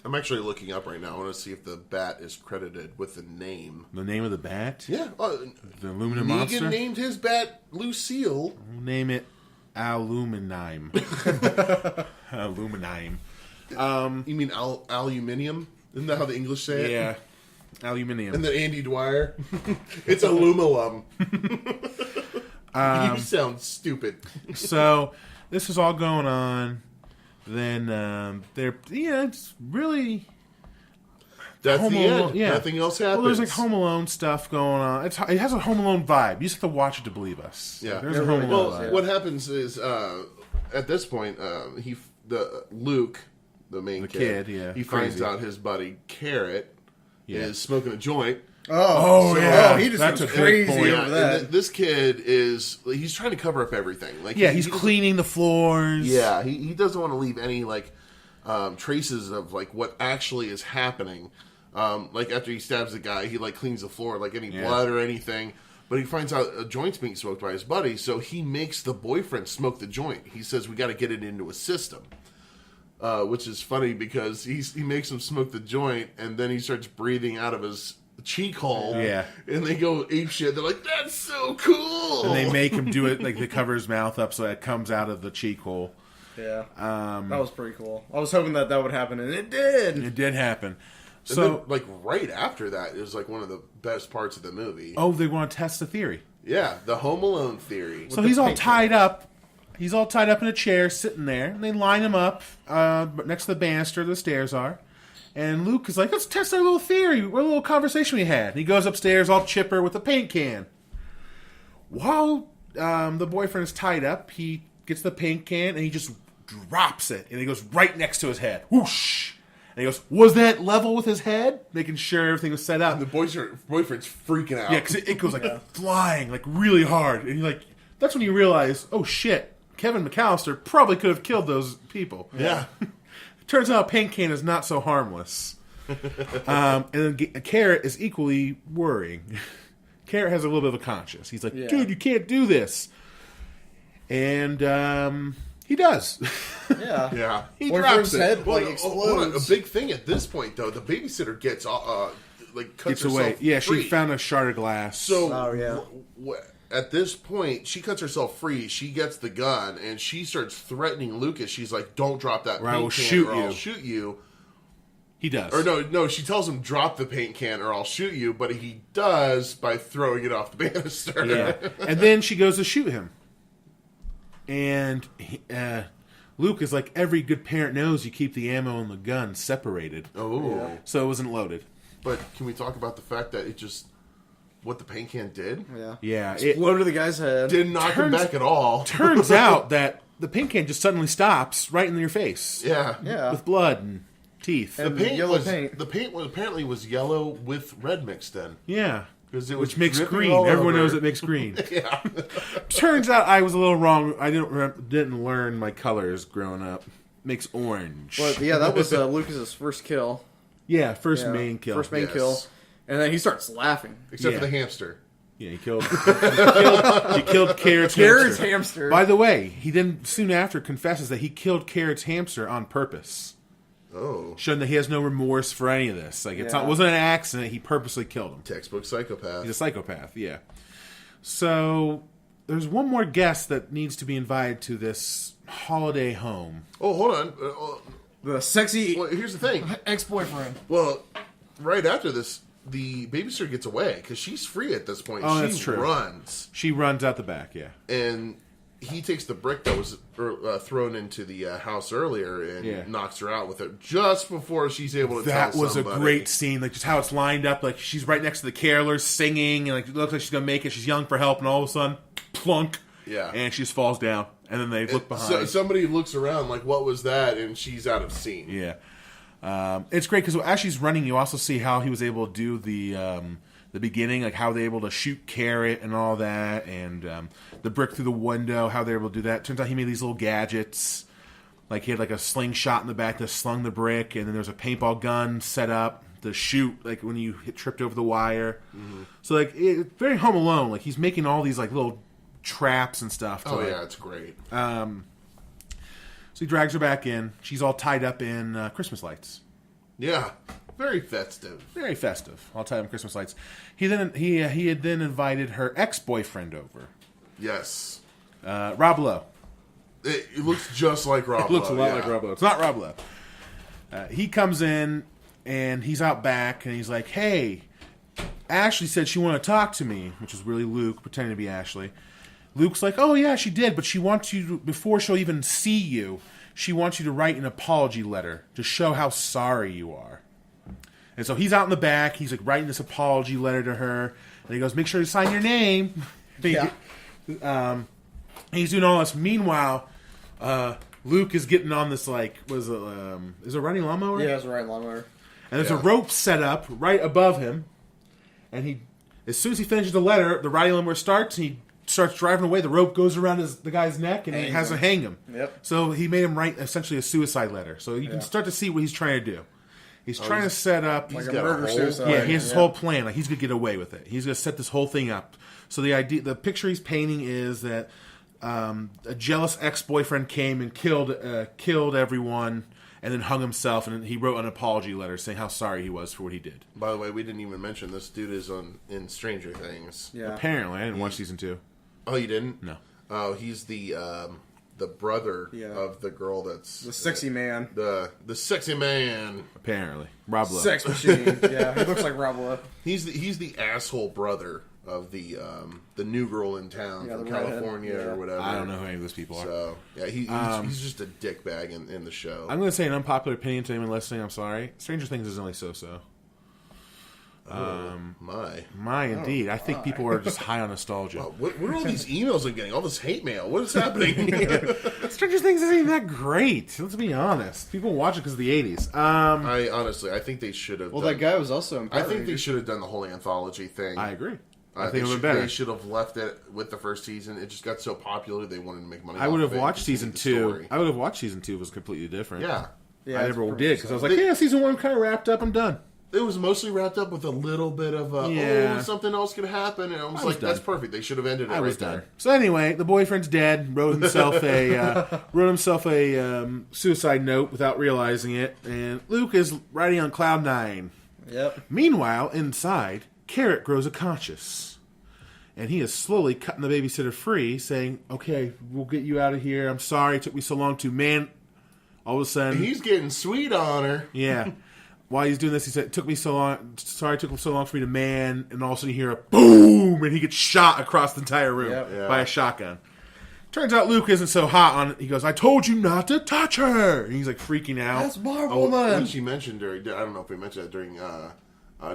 I'm actually looking up right now. I want to see if the bat is credited with the name. The name of the bat? Yeah. The aluminum Negan monster? named his bat Lucille. We'll name it Aluminime. Aluminime. You mean aluminium? Isn't that how the English say it? Yeah. Aluminium. And then Andy Dwyer. It's aluminum. You sound stupid. So, this is all going on. Then, it's really... That's Home the Alone, end. yeah. Nothing else happens. Well, there's like Home Alone stuff going on. It has a Home Alone vibe. You just have to watch it to believe us. Yeah. There's a Home Alone vibe. What happens is, at this point, Luke, the main kid, he finds out his buddy Carrot is smoking a joint. He just That's goes a big crazy point. over that. And this kid he's trying to cover up everything. Like he's cleaning the floors. Yeah, he doesn't want to leave any traces of like what actually is happening. Like after he stabs the guy, he like cleans the floor, like any blood or anything. But he finds out a joint's being smoked by his buddy, so he makes the boyfriend smoke the joint. He says we got to get it into a system, which is funny because he makes him smoke the joint, and then he starts breathing out of his cheek hole. Yeah, and they go ape shit. They're like, "That's so cool!" And they make him do it like they cover his mouth up so that it comes out of the cheek hole. Yeah, that was pretty cool. I was hoping that would happen, and it did. It did happen. And So, then, like right after that is like one of the best parts of the movie. oh, they want to test the theory. Yeah, the Home Alone theory. So he's all tied up. He's all tied up in a chair, sitting there, and they line him up next to the banister. The stairs are, and Luke is like, "Let's test our little theory, what a little conversation we had." And he goes upstairs, all chipper, with a paint can. While the boyfriend is tied up, he gets the paint can and he just drops it, and it goes right next to his head. Whoosh! And he goes, "Was that level with his head?" Making sure everything was set up. And the boyfriend's freaking out. Yeah, because it goes like flying, like really hard, and that's when you realize, oh shit, Kevin McAllister probably could have killed those people. Yeah. Turns out paint can is not so harmless. And then Carrot is equally worrying. Carrot has a little bit of a conscience. He's like, dude, you can't do this. And he does. Yeah. Yeah. He Boyfriend's drops it. head Well, explodes. a big thing at this point, though, the babysitter gets cuts Gets away. herself Yeah, free. she found a shard of glass. So at this point, she cuts herself free. She gets the gun and she starts threatening Lucas. She's like, "Don't drop that Or I paint will can, shoot or you." I'll shoot you." He does. Or no, she tells him, "Drop the paint can, or I'll shoot you." But he does by throwing it off the banister. Yeah. And then she goes to shoot him. And Luke is like, every good parent knows you keep the ammo and the gun separated. Oh. Yeah. So it wasn't loaded. But can we talk about the fact that what the paint can did? Yeah. Yeah. It Exploded the guy's head. Didn't knock him back at all. turns out that the paint can just suddenly stops right in your face. Yeah. Yeah. With blood and teeth. And The paint yellow was paint. the paint was apparently was yellow with red mixed in. Yeah. Because it was Which makes dripping green. all Everyone over. knows it makes green. Yeah. Turns out I was a little wrong. I didn't learn my colors growing up. Makes orange. But yeah, that was Lucas's first kill. Yeah, first Yeah. main kill. First main Yes. kill. And then he starts laughing. Except Yeah. for the hamster. Yeah, he killed Carrot's Carrot's hamster. hamster. By the way, he then soon after confesses that he killed Carrot's hamster on purpose. Oh. Showing that he has no remorse for any of this. Like it Yeah. wasn't an accident. He purposely killed him. Textbook psychopath. He's a psychopath. Yeah. So there's one more guest that needs to be invited to this holiday home. Oh, hold on. The sexy Well, here's the thing. ex-boyfriend. Well, right after this, the babysitter gets away because she's free at this point. Oh, she that's true. runs. She runs out the back. Yeah. And he takes the brick that was thrown into the house earlier and knocks her out with it just before she's able to tell somebody. That was a great scene. Like, just how it's lined up. Like, she's right next to the carolers singing, and like it looks like she's going to make it. She's yelling for help, and all of a sudden, plunk. Yeah. And she just falls down. And then they look behind. So somebody looks around like, what was that? And she's out of scene. Yeah. It's great because as she's running, you also see how he was able to do the beginning, like how they're able to shoot carrot and all that, and the brick through the window, how they're able to do that. Turns out he made these little gadgets. Like he had like a slingshot in the back that slung the brick, and then there's a paintball gun set up to shoot, like when you tripped over the wire. Mm-hmm. So like it's very Home Alone. Like he's making all these like little traps and stuff. Oh yeah, it's great. So he drags her back in. She's all tied up in Christmas lights. Yeah, very festive. Very festive. All tied up in Christmas lights. He had then invited her ex-boyfriend over. Yes. Rob Lowe. It looks just like Rob Lowe. It looks a lot like Rob Lowe. It's not Rob Lowe. He comes in and he's out back and he's like, "Hey, Ashley said she wanted to talk to me," which is really Luke pretending to be Ashley. Luke's like, "Oh, yeah, she did, but she wants you to, before she'll even see you, she wants you to write an apology letter to show how sorry you are." And so he's out in the back. He's like writing this apology letter to her. And he goes, "Make sure to sign your name." Yeah. He's doing all this. Meanwhile, Luke is getting on this, like, is it a riding lawnmower? Yeah, it's a riding lawnmower. And there's a rope set up right above him. And as soon as he finishes the letter, the riding lawnmower starts, and he starts driving away. The rope goes around the guy's neck, and he has to hang him. Yep. So he made him write essentially a suicide letter. So you can start to see what he's trying to do. He's trying to set up like a murder-suicide. Yeah, he has his whole plan. Like he's going to get away with it. He's going to set this whole thing up. So the picture he's painting is that a jealous ex-boyfriend came and killed everyone, and then hung himself. And he wrote an apology letter saying how sorry he was for what he did. By the way, we didn't even mention this dude is in Stranger Things. Yeah. Apparently, I didn't watch season 2. Oh, you didn't? No. Oh, he's the brother of the girl that's the sexy man. The sexy man. Apparently, Rob Lowe. Sex machine. Yeah, he looks like Rob Lowe. He's the asshole brother of the new girl in town from California or whatever. I don't know who any of those people are. So yeah, he's just a dickbag in the show. I'm going to say an unpopular opinion to anyone listening. I'm sorry. Stranger Things is only so-so. My indeed. I think people are just high on nostalgia. Wow, what are all these emails I'm getting? All this hate mail. What is happening? Stranger Things isn't even that great. Let's be honest. People watch it because of the 80s. I think they should have. Well, that guy was also in Power I think they Rangers. should have done the whole anthology thing. I agree. I think they it would have been better. They should have left it with the first season. It just got so popular they wanted to make money. I would have watched season 2. I would have watched season 2. It was completely different. Yeah. I never did because I was like, season 1 kind of wrapped up. I'm done. It was mostly wrapped up with a little bit of something else could happen, and I was like, that's perfect. They should have ended it right there. So anyway, the boyfriend's dead. Wrote himself a suicide note without realizing it, and Luke is riding on cloud 9. Yep. Meanwhile, inside, Carrot grows a conscience, and he is slowly cutting the babysitter free, saying, "Okay, we'll get you out of here. I'm sorry it took me so long to man." All of a sudden, he's getting sweet on her. Yeah. While he's doing this, he said, "It took me so long. Sorry, it took so long for me to man." And all of a sudden, you hear a boom, and he gets shot across the entire room by a shotgun. Turns out Luke isn't so hot on it. He goes, "I told you not to touch her." And he's like freaking out. That's my woman. She mentioned during. I don't know if we mentioned that during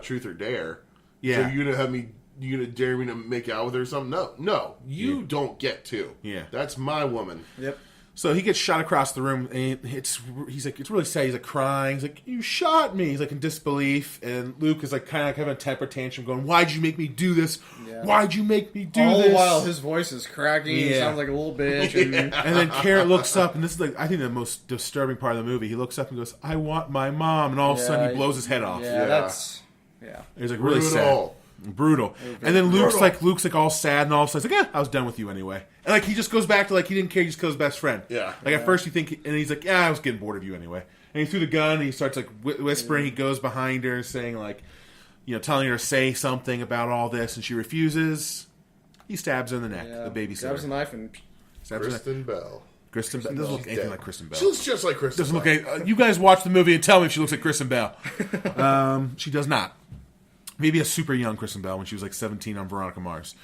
Truth or Dare. Yeah. So you're gonna have me. You gonna dare me to make out with her or something? No, you don't get to. Yeah, that's my woman. Yep. So he gets shot across the room, and he's like, it's really sad. He's like crying. He's like, "You shot me." He's like in disbelief, and Luke is like kind of like having a temper tantrum, going, "Why'd you make me do this? Yeah. Why'd you make me do this?" All the while, his voice is cracking. Yeah. He sounds like a little bitch. And then Carrot looks up, and this is like I think the most disturbing part of the movie. He looks up and goes, "I want my mom," and all of a sudden he blows his head off. That's He's like really sad. Brutal. And then Luke's like all sad, and all of a sudden he's like, I was done with you anyway. And like he just goes back to like he didn't care, he just killed his best friend. Yeah. Like at first you think, and he's like, I was getting bored of you anyway. And he threw the gun, and he starts like whispering. He goes behind her, saying like, telling her to say something about all this, and she refuses. He stabs her in the neck. The babysitter grabs a knife and stabs Kristen Bell. Kristen Bell doesn't look anything like Kristen Bell. She looks just like Kristen Bell. You guys watch the movie and tell me if she looks like Kristen Bell. She does not. Maybe a super young Kristen Bell when she was like 17 on Veronica Mars.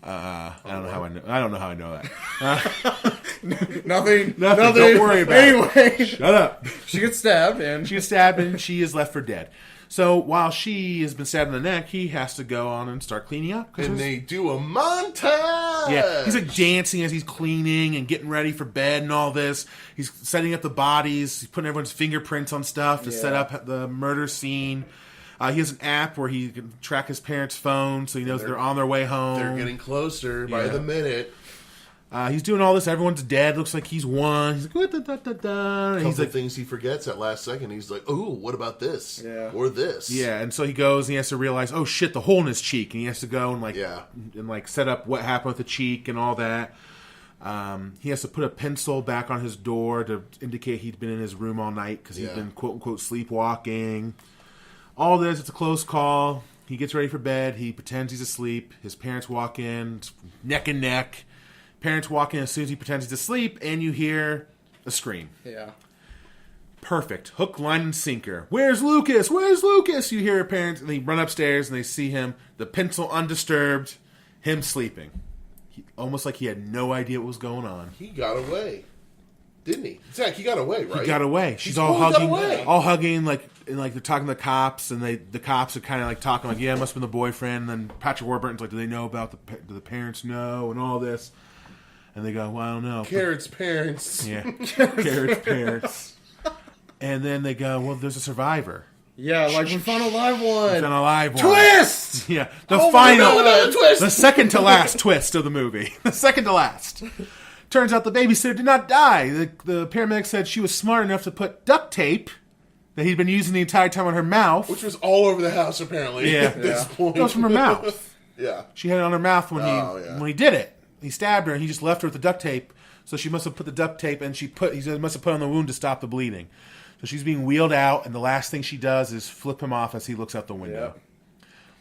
I don't know how I know that. Nothing. Don't worry about it. Anyway, Shut up. she gets stabbed, and She gets stabbed and she is left for dead. So while she has been stabbed in the neck, he has to go on and start cleaning up. And they do a montage. Yeah, he's like dancing as he's cleaning and getting ready for bed and all this. He's setting up the bodies. He's putting everyone's fingerprints on stuff to set up the murder scene. He has an app where he can track his parents' phone, so he knows they're on their way home. They're getting closer by the minute. He's doing all this. Everyone's dead. Looks like he's won. He's like, da-da-da-da. He's like things he forgets at last second. He's like, "Oh, what about this? Yeah. Or this?" Yeah, and so he goes and he has to realize, oh shit, the hole in his cheek, and he has to go and set up what happened with the cheek and all that. He has to put a pencil back on his door to indicate he'd been in his room all night because he's been quote unquote sleepwalking. All this, it's a close call. He gets ready for bed. He pretends he's asleep. His parents walk in, neck and neck. Parents walk in as soon as he pretends he's asleep, and you hear a scream. yeah. Perfect. Hook, line, and sinker. Where's Lucas? Where's Lucas? You hear her parents, and they run upstairs, and they see him, the pencil undisturbed, him sleeping. Almost like he had no idea what was going on. He got away, didn't he? Zach, he got away, right? He got away. She's all hugging, like they're talking to the cops, and the cops are kind of like talking like, yeah, it must have been the boyfriend. And then Patrick Warburton's like, do they know about do the parents know and all this? And they go, well, I don't know. Carrot's parents. Yeah, Carrot's parents. And then they go, well, there's a survivor. Yeah, like we found a live one. Found a live one. Twist! Yeah, the final, twist. the second to last twist of the movie. The second to last. Turns out the babysitter did not die. The paramedic said she was smart enough to put duct tape that he'd been using the entire time on her mouth. Which was all over the house, apparently. Yeah. At this point. It was from her mouth. Yeah. She had it on her mouth when he did it. He stabbed her, and he just left her with the duct tape. So she must have put the duct tape, and he must have put on the wound to stop the bleeding. So she's being wheeled out, and the last thing she does is flip him off as he looks out the window. Yep.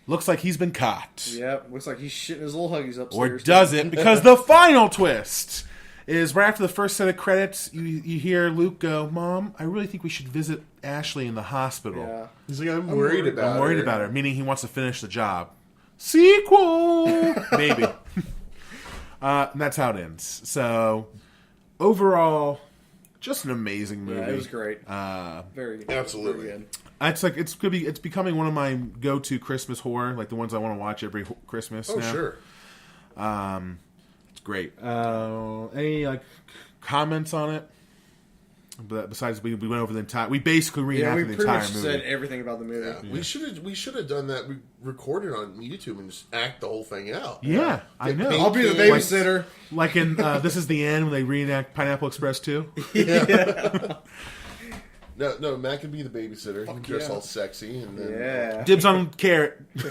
Looks like he's been caught. Yep, looks like he's shitting his little huggies upstairs. Or does it? Because the final twist is right after the first set of credits, you hear Luke go, Mom, I really think we should visit Ashley in the hospital. Yeah. He's like, I'm worried about her. Meaning he wants to finish the job. Sequel! Maybe. And that's how it ends. So, overall, just an amazing movie. Yeah, it was great. Very good. Absolutely. Very good. It's becoming one of my go-to Christmas horror, like the ones I want to watch every Christmas. Oh, now. sure. It's great. Any comments on it? But besides, we went over the entire. We basically reenacted the pretty entire much movie. said everything about the movie. Yeah. We should have done that. We recorded on YouTube and just act the whole thing out. Yeah, I know. I'll be the babysitter. Like in This Is the End when they reenact Pineapple Express 2. Yeah. No, Matt can be the babysitter. He can dress all sexy, and then Yeah. Dibs on Carrot. we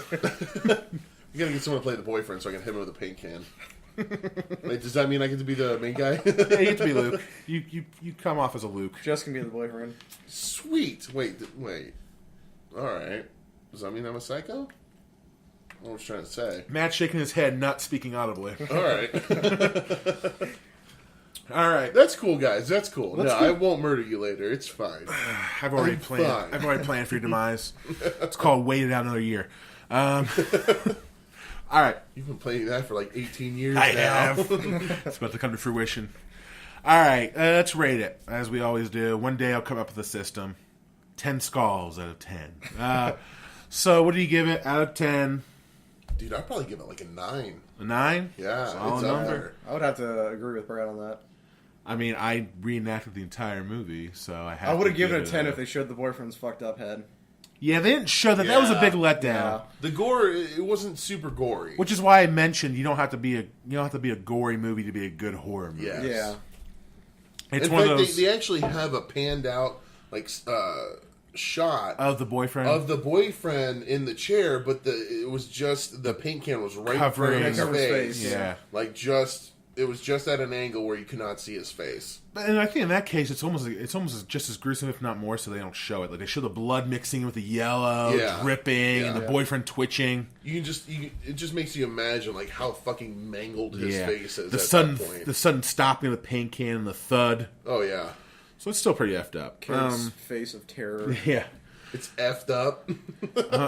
gotta get someone to play the boyfriend so I can hit him with a paint can. Wait, does that mean I get to be the main guy? Yeah, you get to be Luke. You come off as a Luke. Jess can be the boyfriend. Sweet. Wait. All right. Does that mean I'm a psycho? What was I trying to say? Matt shaking his head, not speaking audibly. All right. All right. That's cool, guys. That's cool. I won't murder you later. It's fine. I've already planned for your demise. It's called Wait It Out Another Year. All right. You've been playing that for like 18 years I now. have. It's about to come to fruition. All right. Let's rate it, as we always do. One day I'll come up with a system. 10 skulls out of 10. So what do you give it out of 10? Dude, I'd probably give it like a 9. A 9? Yeah, Solid it's up number. there. I would have to agree with Brad on that. I mean, I reenacted the entire movie, so I would have given it a 10 if they showed the boyfriend's fucked up head. Yeah, they didn't show that. That was a big letdown. Yeah. The gore, it wasn't super gory. Which is why I mentioned you don't have to be a gory movie to be a good horror movie. Yes. Yeah. It's In one fact, of those they actually have a panned out shot of the boyfriend in the chair, but it was just the paint can was right Covering in front of his face. Yeah. It was just at an angle where you could not see his face. And I think in that case, it's almost just as gruesome, if not more, so they don't show it. Like they show the blood mixing with the yellow, dripping, and the boyfriend twitching. It just makes you imagine like how fucking mangled his face is. The sudden stopping of the paint can and the thud. Oh yeah. So it's still pretty effed up. Karen's face of terror. Yeah. It's effed up.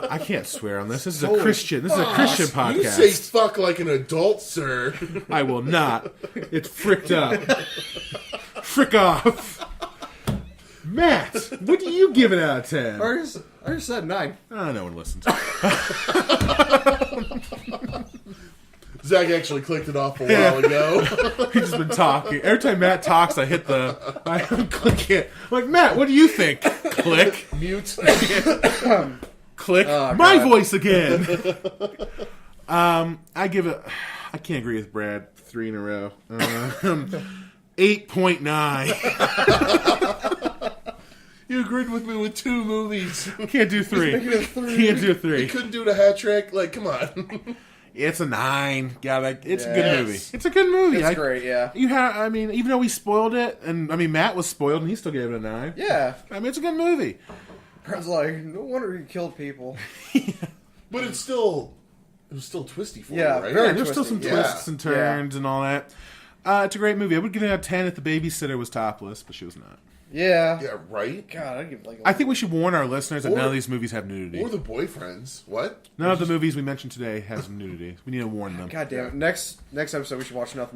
I can't swear on this. This is a Christian. This is a Christian podcast. You say fuck like an adult, sir. I will not. It's fricked up. Frick off. Matt, what do you give it out of 10? I just said 9. No one listens. Zach actually clicked it off a while ago. He's just been talking. Every time Matt talks, I click it. I'm like, Matt, what do you think? Click. Mute. Click. Oh, My God. voice again. I give it. I can't agree with Brad. 3 in a row. 8.9. You agreed with me with 2 movies. Can't do 3. Making it 3. Can't do You 3. couldn't do the hat trick. Like, come on. It's a 9. God, it's a good Yes. movie. It's a good movie. It's great, yeah. I mean, even though we spoiled it, and I mean, Matt was spoiled, and he still gave it a 9. Yeah. I mean, it's a good movie. Brad's like, no wonder he killed people. But it was still twisty for Yeah, you, right? very- Yeah, there's still some twisty, yeah. twists and turns and all that. It's a great movie. I would give it a 10 if the babysitter was topless, but she was not. Yeah. Yeah, right? God, I'd give like I think we should warn our listeners that Or- none of these movies have nudity. Or the boyfriends. What? None of the movies we mentioned today has nudity. We need to warn them. God damn it. Next episode we should watch horror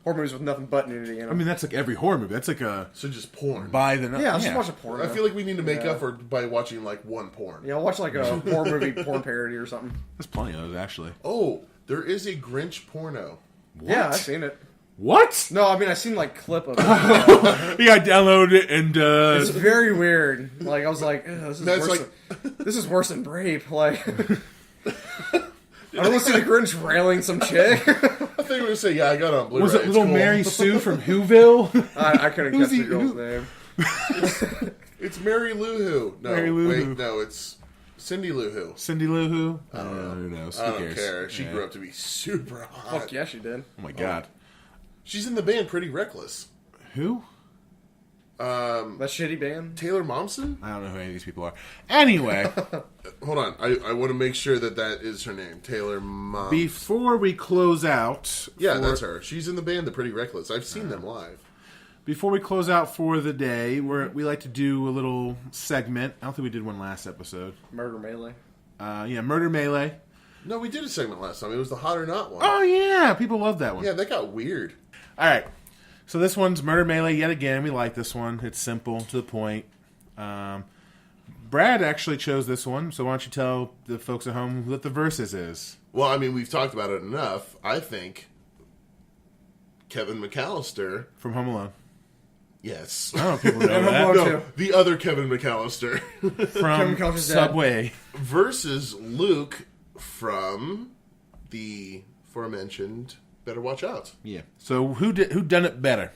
movies with nothing but nudity in them. I mean, that's like every horror movie. That's like a So just porn. by the yeah, let's just watch a porn. I feel like we need to make Yeah. up for by watching like one porn. Yeah, I'll watch like a horror movie porn parody or something. There's plenty of those actually. Oh, there is a Grinch porno. Yeah, I've seen it. What? No, I mean I've seen like clip of it. Yeah, I downloaded it and It's very weird. Like I was like, this is That's worse. This is worse than Rape. Like I don't want to see the Grinch railing some chick. I think we're gonna say, yeah, I got it on Blu-ray. was it It's little cool. Mary Sue from Whoville? I couldn't Who's catch the he- girl's who- name. It's Mary Lou Who. No, Mary Lou wait, Who. no, it's Cindy Lou Who. Cindy Lou Who? I don't know. Who knows? Who I don't cares? care. She Yeah. grew up to be super hot. Fuck yeah, she did. Oh my god. She's in the band Pretty Reckless. Who? That shitty band. Taylor Momsen? I don't know who any of these people are. Anyway, Hold on. I want to make sure that is her name. Taylor Momsen. before we close out, Yeah, that's her. She's in the band The Pretty Reckless. I've seen them live. Before we close out for the day, we like to do a little segment. I don't think we did one last episode. Murder Melee. Murder Melee. No, we did a segment last time. It was the Hot or Not one. Oh yeah, people love that one. Yeah, that got weird. All right, so this one's Murder Melee yet again. We like this one. It's simple, to the point. Brad actually chose this one, so why don't you tell the folks at home what the versus is? Well, I mean, we've talked about it enough. I think Kevin McAllister. From Home Alone. Yes. I don't know if people know Home that. Alone. No, the other Kevin McAllister. From McAllister's dad. Subway. Versus Luke from the aforementioned Better Watch Out. Yeah. So who done it better?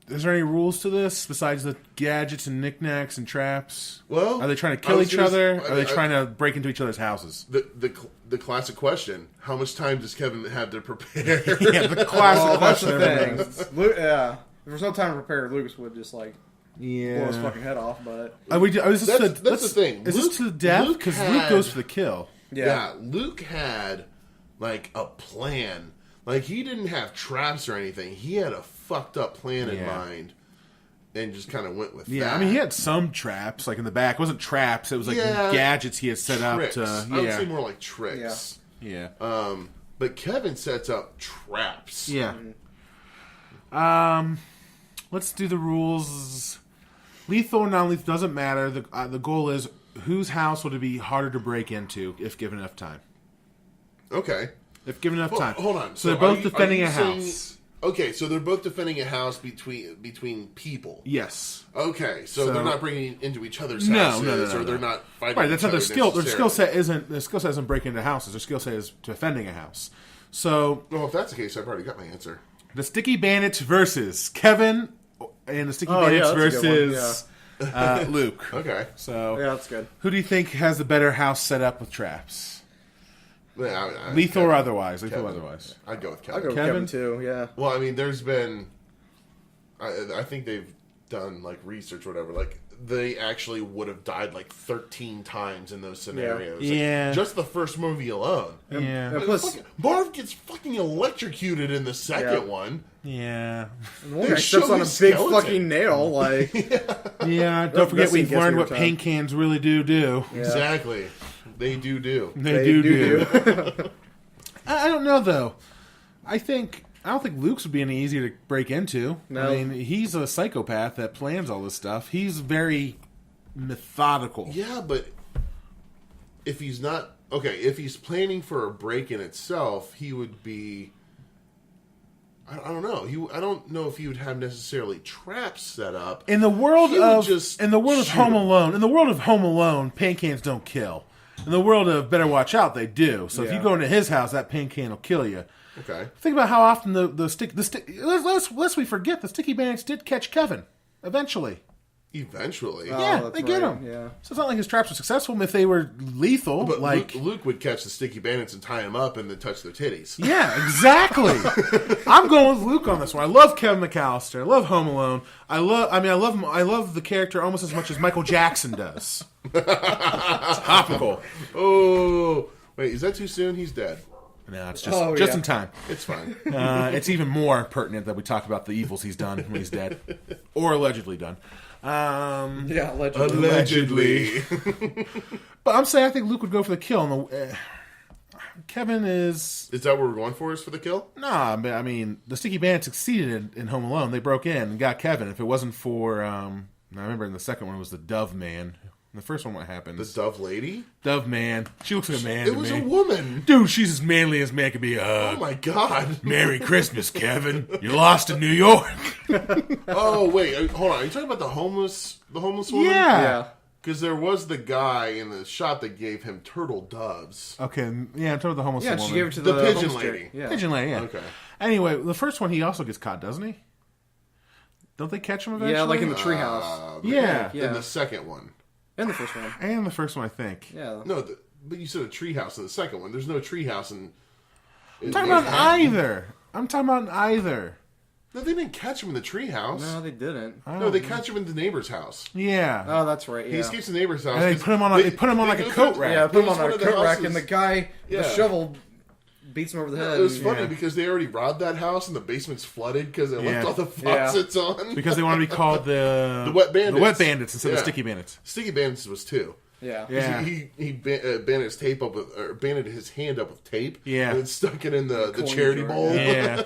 Is there any rules to this besides the gadgets and knickknacks and traps? Well, Are they trying to I kill was each gonna other? s- Are they trying to break into each other's houses? The classic question: how much time does Kevin have to prepare? Yeah, the classic Oh, that's question. the everybody thing. asks. Yeah. If there's no time to prepare, Lucas would just like blow his Yeah. fucking head off. But That's the thing. Is Luke- this to the death? Luke Because Luke had- goes for the kill. Yeah, Luke had like a plan. Like he didn't have traps or anything. He had a fucked up plan in Yeah. mind, and just kind of went with Yeah, that. I mean, he had some traps, like in the back. It wasn't traps. It was like Yeah. gadgets he had set tricks. up to. I would say Yeah. more like tricks. Yeah. But Kevin sets up traps. Yeah. Let's do the rules. Lethal or non-lethal doesn't matter. The goal is whose house would it be harder to break into if given enough time. Okay. If given enough time. Hold on. So they're are both you- defending are you a saying- house. Okay, so they're both defending a house between people. Yes. Okay, so So- they're not bringing into each other's No, houses, no, or they're no. not fighting. Right. That's each not their other skill. Their skill necessarily. set isn't breaking into houses. Their skill set is defending a house. So Well, if that's the case, I've already got my answer. the Sticky Bandits versus Kevin and the Sticky Oh, yeah, Bandits that's a good one, versus Luke. Okay. So yeah, that's good. who do you think has the better house set up with traps? Yeah, Lethal or Kevin. otherwise? Lethal or Kevin. otherwise? I'd go with I'll Kevin. go with Kevin? Kevin too. Yeah. Well, I mean, there's been, I think they've done like research or whatever. Like they actually would have died like 13 times in those scenarios. Yeah. Just the first movie alone. Yeah. And plus, Marv gets fucking electrocuted in the second one. Yeah. the one guy steps on a big skeleton. fucking nail. Like, Yeah. Don't forget, That scene we've gets learned me what every time. paint cans really do. Yeah. Exactly. They do. They do. I don't know, though. I don't think Luke's would be any easier to break into. No. I mean, he's a psychopath that plans all this stuff. He's very methodical. Yeah, but if he's not... Okay, if he's planning for a break-in itself, he would be... I don't know. I don't know if he would have necessarily traps set up. In the world He would of just Home shoot 'em. Alone, paint cans don't kill. In the world of Better Watch Out, they do. So if you Yeah. go into his house, that paint can will kill you. Okay. Think about how often lest we forget, the sticky bandits did catch Kevin eventually. Eventually. Yeah, that's they get right, him. yeah. So it's not like his traps were successful. If they were lethal, But like Luke would catch the sticky bandits and tie them up and then touch their titties. yeah, exactly. I'm going with Luke on this one. I love Kevin McAllister. I love Home Alone. I love the character almost as much as Michael Jackson does. It's topical. Oh, wait, is that too soon? He's dead. No, it's just in time. It's fine. It's even more pertinent that we talk about the evils he's done when he's dead, or allegedly done. yeah, allegedly. Allegedly. But I'm saying I think Luke would go for the kill. And Kevin is Is that what we're going for, is for the kill? nah. But I mean, the Sticky Bandits succeeded in Home Alone. They broke in and got Kevin. If it wasn't for, I remember in the second one it was the Dove Man. In the first one, what happened? The Dove Lady? Dove Man. She looks like a man It to was me. a woman. Dude, she's as manly as man could be. Oh my god. Merry Christmas, Kevin. You're lost in New York. Oh, wait, hold on. Are you talking about the homeless woman? Yeah. Because there was the guy in the shot that gave him turtle doves. Okay, yeah, I'm talking about the homeless Yeah, woman. she gave it to The the pigeon homestead. lady. Yeah. Pigeon Lady, yeah. Okay. Anyway, the first one, he also gets caught, doesn't he? Don't they catch him eventually? Yeah, like in the treehouse. Yeah. Yeah. In the second one. And the first one. And the first one, I think. Yeah. No, but you said a treehouse in the second one. There's no treehouse in... I'm talking about either. No, they didn't catch him in the treehouse. No, they didn't. No, they catch him in the neighbor's house. Yeah. Oh, that's right. Yeah. He escapes the neighbor's house. And they 'cause put him on like a go coat through- rack. Yeah, put him It was on one a of the coat rack, houses- and the guy, Yeah. the shovel, beats him over the head. It was funny Yeah. because they already robbed that house and the basement's flooded because they Yeah. left all the faucets on. Because they want to be called the Wet Bandits. The Wet Bandits instead of Yeah. Sticky Bandits. Sticky Bandits was two. Yeah. Yeah. He banded his tape up with, or banded his hand up with tape. Yeah. And then stuck it in the Coin charity jar. bowl. Yeah.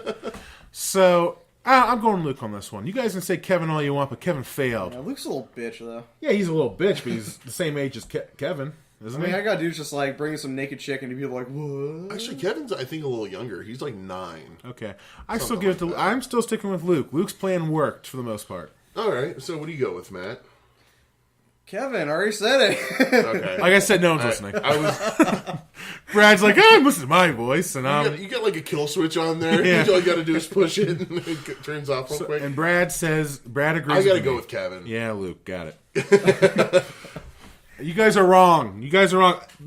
So I'm going Luke on this one. You guys can say Kevin all you want, but Kevin failed. Yeah, Luke's a little bitch, though. Yeah, he's a little bitch, but he's the same age as Kevin, isn't I mean, he? I gotta do is just like bring some naked chick and people like, what? Actually, Kevin's I think a little younger. He's like 9. Okay, I still give it to. I'm still sticking with Luke. Luke's plan worked for the most part. All right. So what do you go with, Matt? Kevin already said it. Okay. Like I said, no one's listening. I was. Brad's like, oh, listen to my voice, and You got like a kill switch on there. Yeah. All you got to do is push it and it turns off real quick. and Brad agrees. I got to with go me. with Kevin. Yeah, Luke, got it. You guys are wrong.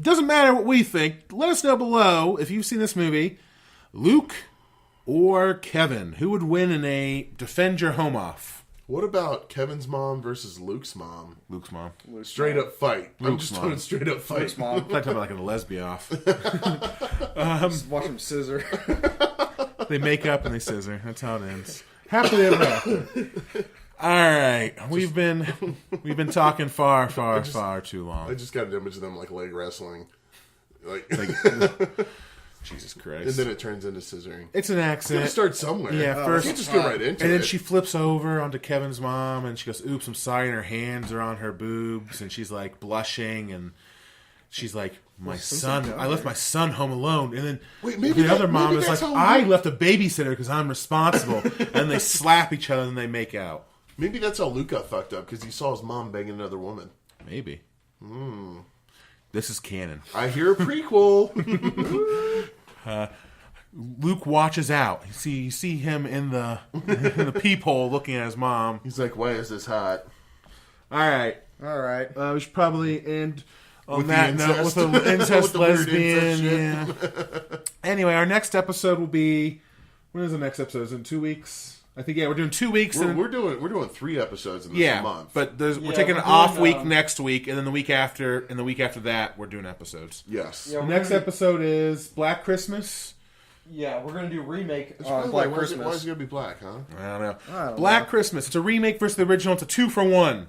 Doesn't matter what we think. Let us know below if you've seen this movie. Luke or Kevin, who would win in a defend your home off? What about Kevin's mom versus Luke's mom? Luke's mom. Straight up fight. I'm Luke's just mom. doing straight up fight. Luke's mom. I'm talking about like a lesbian off. Just watch him scissor. They make up and they scissor. That's how it ends. Happily ever after. All right, we've been talking far too long. I just got an image of them like leg wrestling. Like Jesus and Christ! then it turns into scissoring. It's an Gotta accident. start somewhere. Yeah, first- you can't just go right into And it. then she flips over onto Kevin's mom, and she goes, "Oops, I'm sorry." And her hands are on her boobs, and she's like blushing, and she's like, "My son, I left my son home alone." And then Wait, maybe the other mom maybe is like, that's how "I Luke- left a babysitter because I'm responsible." And they slap each other, and they make out. Maybe that's how Luke got fucked up because he saw his mom banging another woman. Maybe. This is canon. I hear a prequel. Luke watches out. You see him in the peephole looking at his mom. He's like, "Why is this hot?" All right. All right. We should probably end on With the that note with incest. the incest With the weird lesbian. incest Yeah. Anyway, our next episode will be. When is the next episode? Is it in 2 weeks? I think we're doing 2 weeks. We're doing 3 episodes in this month. But we're taking an off week next week, and then the week after, and the week after that, we're doing episodes. Yes. Yeah, The next episode is Black Christmas. Yeah, we're gonna do remake Black Black Christmas. Christmas. Why is it gonna be black, huh? I don't know. I don't Black know. Christmas. It's a remake versus the original. It's a 2-for-1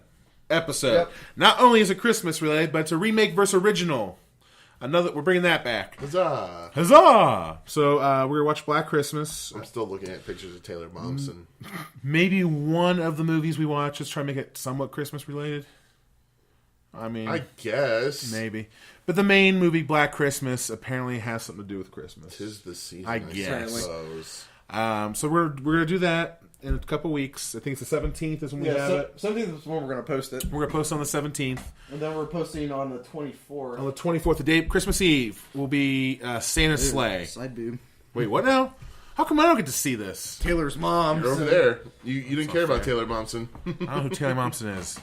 episode. Yep. Not only is it Christmas related, but it's a remake versus original. We're bringing that back. Huzzah! Huzzah! So we're gonna watch Black Christmas. I'm still looking at pictures of Taylor Momsen. Maybe one of the movies we watch. Let's try to make it somewhat Christmas related. I mean, I guess. maybe. But the main movie, Black Christmas, apparently has something to do with Christmas. 'Tis the season, I guess. suppose. So we're gonna do that in a couple weeks. I think it's the 17th is when we have it. 17th is when we're gonna post it, We're gonna post on the 17th. and then we're posting on the 24th. On the 24th, the day Christmas Eve, will be Santa's sleigh. Side boob. Wait, what now? How come I don't get to see this? Taylor's mom. You're over there. You didn't care about Taylor Momsen. I don't know who Taylor Momsen is.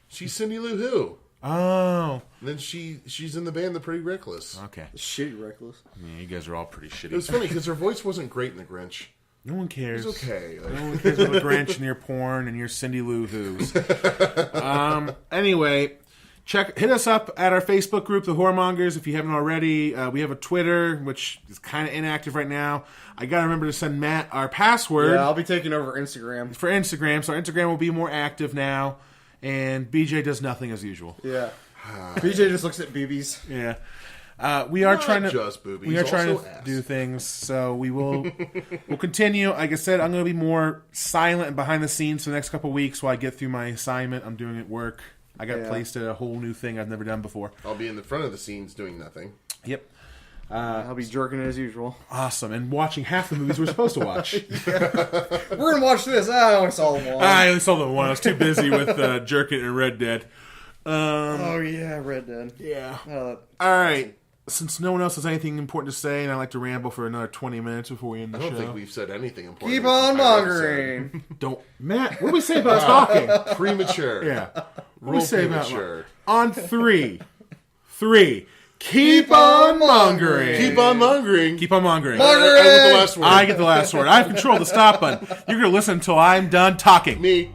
She's Cindy Lou Who. Oh, And then she's in the band The Pretty Reckless. okay. Shitty reckless. Yeah, you guys are all pretty shitty. It was funny because her voice wasn't great in The Grinch. No one cares. It's okay. No one cares about the Grinch and your porn and your Cindy Lou Who's. Anyway, hit us up at our Facebook group, The Horrormongers, if you haven't already. We have a Twitter, which is kind of inactive right now. I got to remember to send Matt our password Yeah, I'll be taking over Instagram. for Instagram, so our Instagram will be more active now. And BJ does nothing as usual. Yeah. BJ just looks at boobies. Yeah. We are Not trying to just boobies, we are trying also to ass. do things, so we'll continue. Like I said, I'm going to be more silent and behind the scenes for the next couple of weeks while I get through my assignment. I'm doing at work. I got placed at a whole new thing I've never done before. I'll be in the front of the scenes doing nothing. Yep. I'll be jerking as usual. Awesome. And watching half the movies we're supposed to watch. We're gonna watch this. I only saw one. I only saw the one. I was too busy with Jerkin and Red Dead. Oh yeah, Red Dead. Yeah. Uh, All right. Since no one else has anything important to say, and I like to ramble for another 20 minutes before we end the I don't show. think we've said anything important. keep this on entire mongering. Don't. Matt, what do we say about talking? episode. Premature. Yeah. What do we Real say about premature. on 3? 3. Keep on mongering. Keep on mongering. Keep on mongering. Mongering! I get the last word. I get the last word. I have control of the stop button. You're going to listen until I'm done talking. Me.